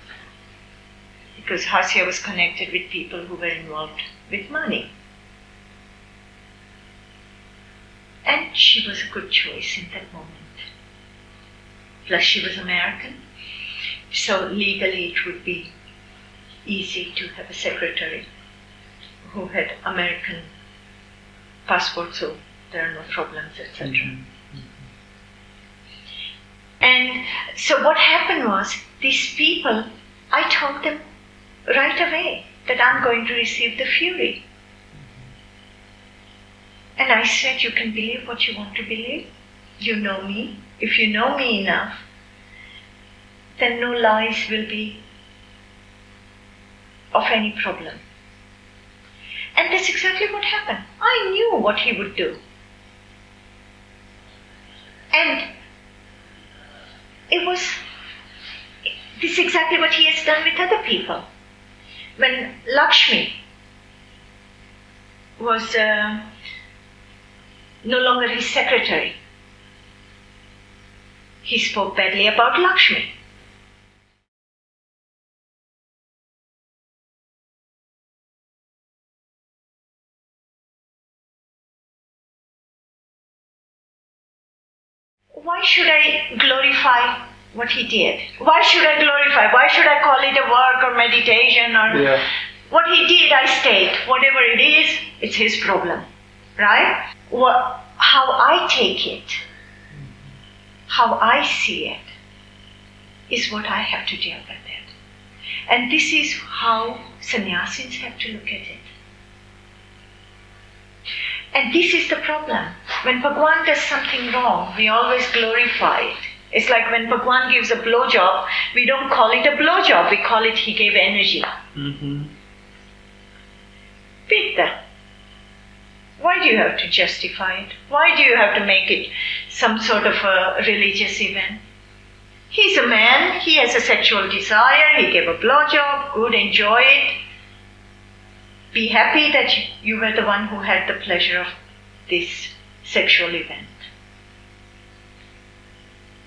Because Hasya was connected with people who were involved with money. And she was a good choice in that moment. Plus she was American, so legally it would be easy to have a secretary who had American passport, so there are no problems, etc. Mm-hmm. And so what happened was, these people, I told them right away that I'm going to receive the fury. And I said, you can believe what you want to believe. You know me. If you know me enough, then no lies will be of any problem. And that's exactly what happened. I knew what he would do. And this is exactly what he has done with other people. When Lakshmi was no longer his secretary, he spoke badly about Lakshmi. Why should I glorify what he did? Why should I glorify? Why should I call it a work or meditation or What he did, I state. Whatever it is, it's his problem. Right? How I take it, how I see it, is what I have to deal with it. And this is how sannyasins have to look at it. And this is the problem. When Bhagwan does something wrong, we always glorify it. It's like when Bhagwan gives a blowjob, we don't call it a blowjob, we call it he gave energy. Mm-hmm. Pitta. Why do you have to justify it? Why do you have to make it some sort of a religious event? He's a man, he has a sexual desire, he gave a blowjob, good, enjoy it. Be happy that you were the one who had the pleasure of this sexual event.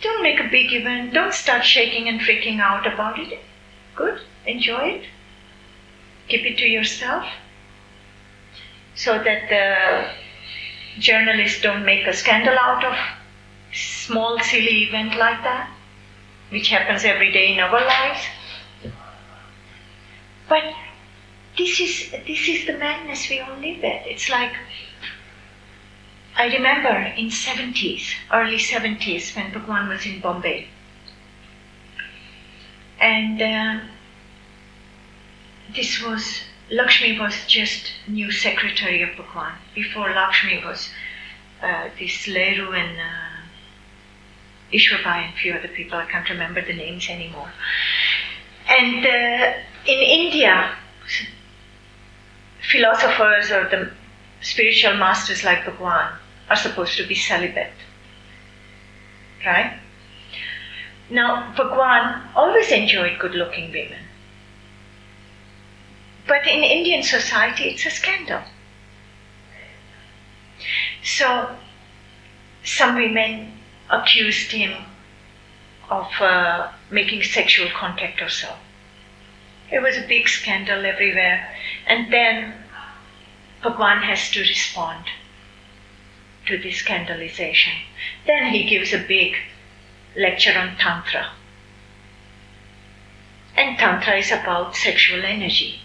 Don't make a big event, don't start shaking and freaking out about it. Good, enjoy it. Keep it to yourself, so that the journalists don't make a scandal out of small silly event like that, which happens every day in our lives. But this is the madness we all live at. It's like, I remember in early 70s, when Bhagwan was in Bombay. And Lakshmi was just new secretary of Bhagwan. Before Lakshmi was this Leru and Ishwarbai and a few other people, I can't remember the names anymore. And in India, philosophers or the spiritual masters like Bhagwan are supposed to be celibate. Right? Now, Bhagwan always enjoyed good-looking women. But in Indian society, it's a scandal. So, some women accused him of making sexual contact or so. It was a big scandal everywhere. And then Bhagwan has to respond to this scandalization. Then he gives a big lecture on Tantra. And Tantra is about sexual energy.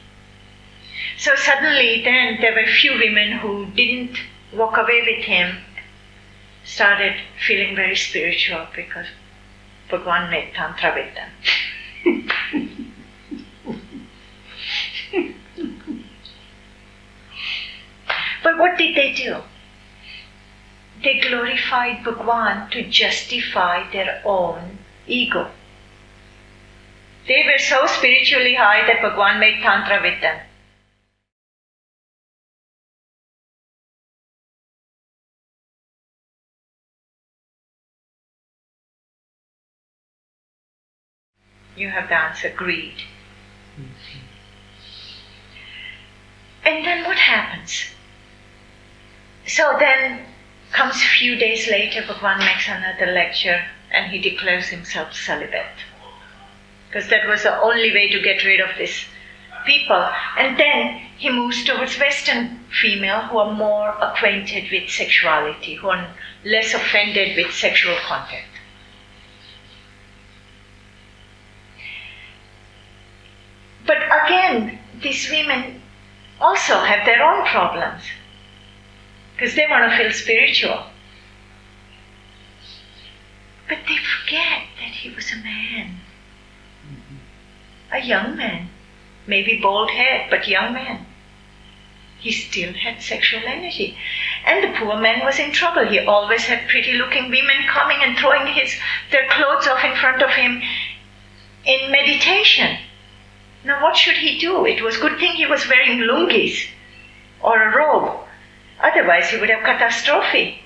So suddenly then there were few women who didn't walk away with him, started feeling very spiritual because Bhagwan made Tantra with them. But what did they do? They glorified Bhagwan to justify their own ego. They were so spiritually high that Bhagwan made Tantra with them. You have the answer, greed. Mm-hmm. And then what happens? So then comes a few days later, Bhagwan makes another lecture and he declares himself celibate. Because that was the only way to get rid of these people. And then he moves towards Western female who are more acquainted with sexuality, who are less offended with sexual contact. But again, these women also have their own problems. Because they want to feel spiritual. But they forget that he was a man. Mm-hmm. A young man. Maybe bald head, but young man. He still had sexual energy. And the poor man was in trouble. He always had pretty looking women coming and throwing their clothes off in front of him in meditation. Now what should he do? It was a good thing he was wearing lungis or a robe. Otherwise he would have catastrophe.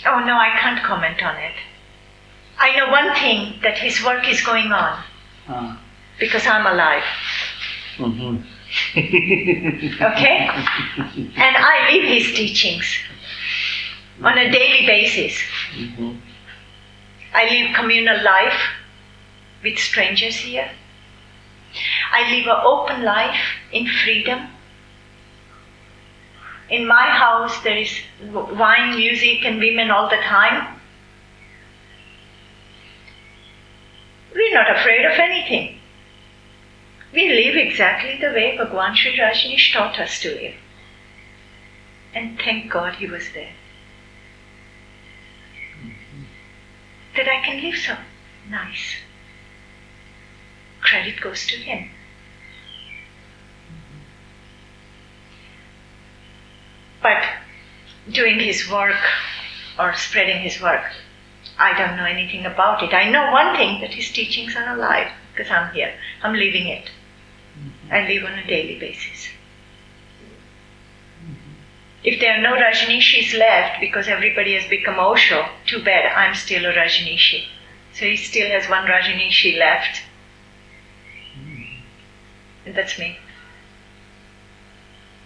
Oh no, I can't comment on it. I know one thing, that his work is going on. Because I'm alive. Mm-hmm. Okay? And I live his teachings on a daily basis. Mm-hmm. I live communal life with strangers here. I live an open life in freedom. In my house there is wine, music and women all the time. We're not afraid of anything. We live exactly the way Bhagwan Sri Rajneesh taught us to live. And thank God he was there. That I can live so nice. Credit goes to him. But doing his work or spreading his work, I don't know anything about it. I know one thing, that his teachings are alive because I'm here. I'm living it. I live on a daily basis. If there are no Rajneeshis left because everybody has become Osho, too bad, I'm still a Rajneeshi. So he still has one Rajneeshi left. And that's me.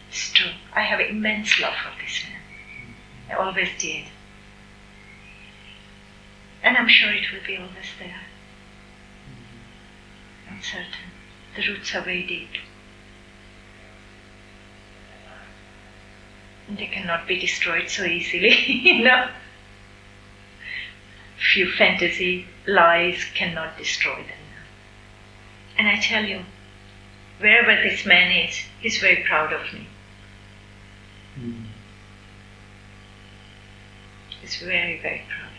It's true. I have immense love for this man. I always did. And I'm sure it will be always there. I'm certain. The roots are very deep. And they cannot be destroyed so easily, you know. Few fantasy lies cannot destroy them. And I tell you, wherever this man is, he's very proud of me. He's very, very proud.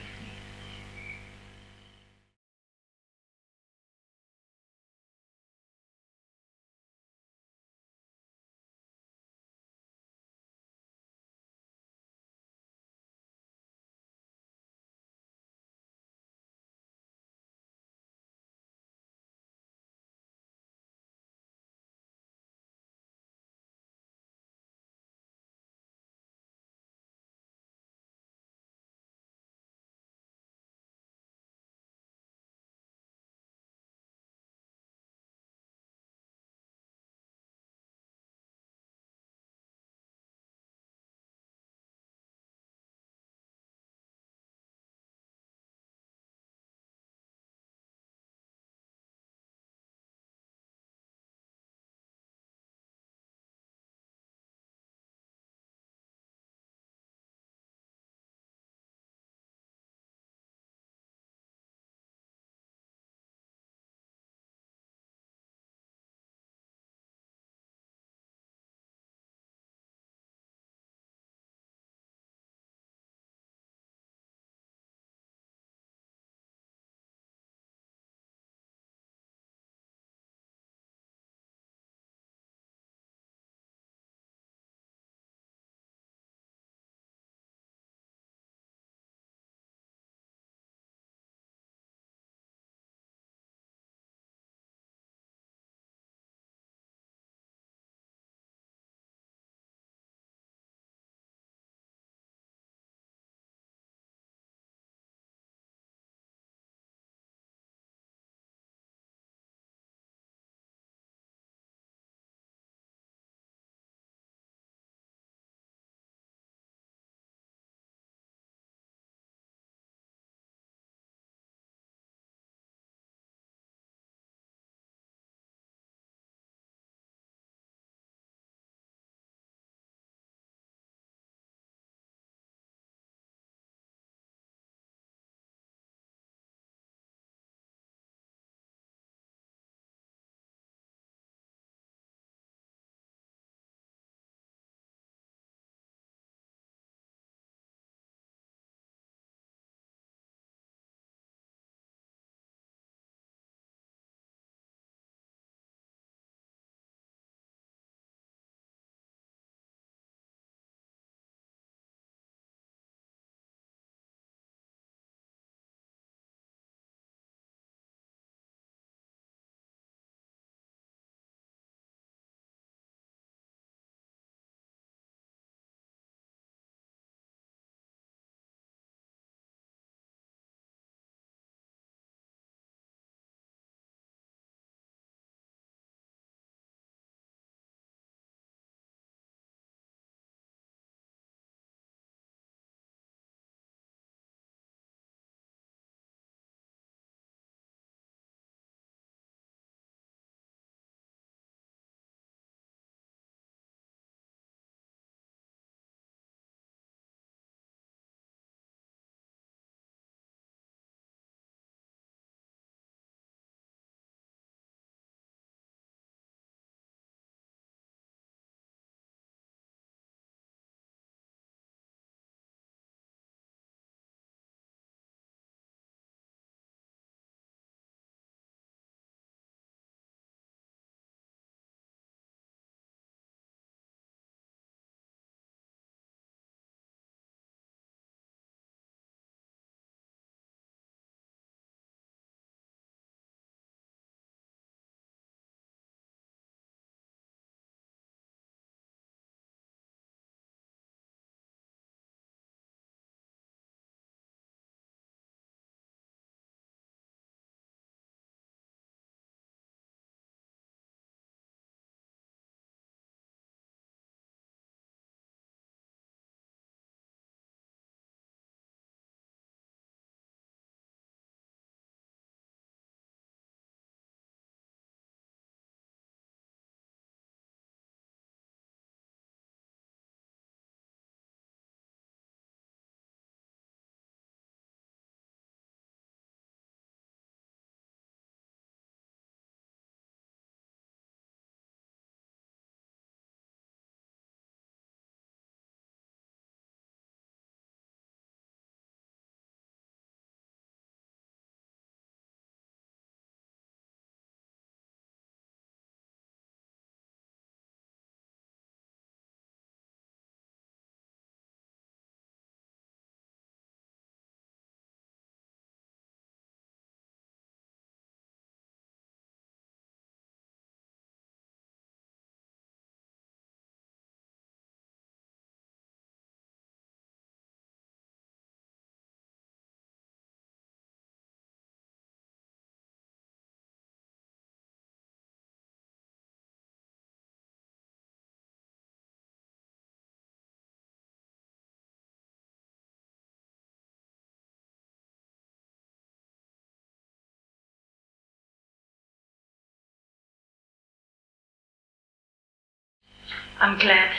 I'm glad.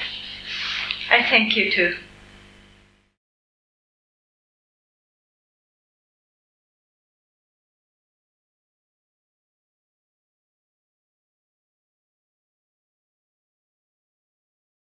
I thank you too.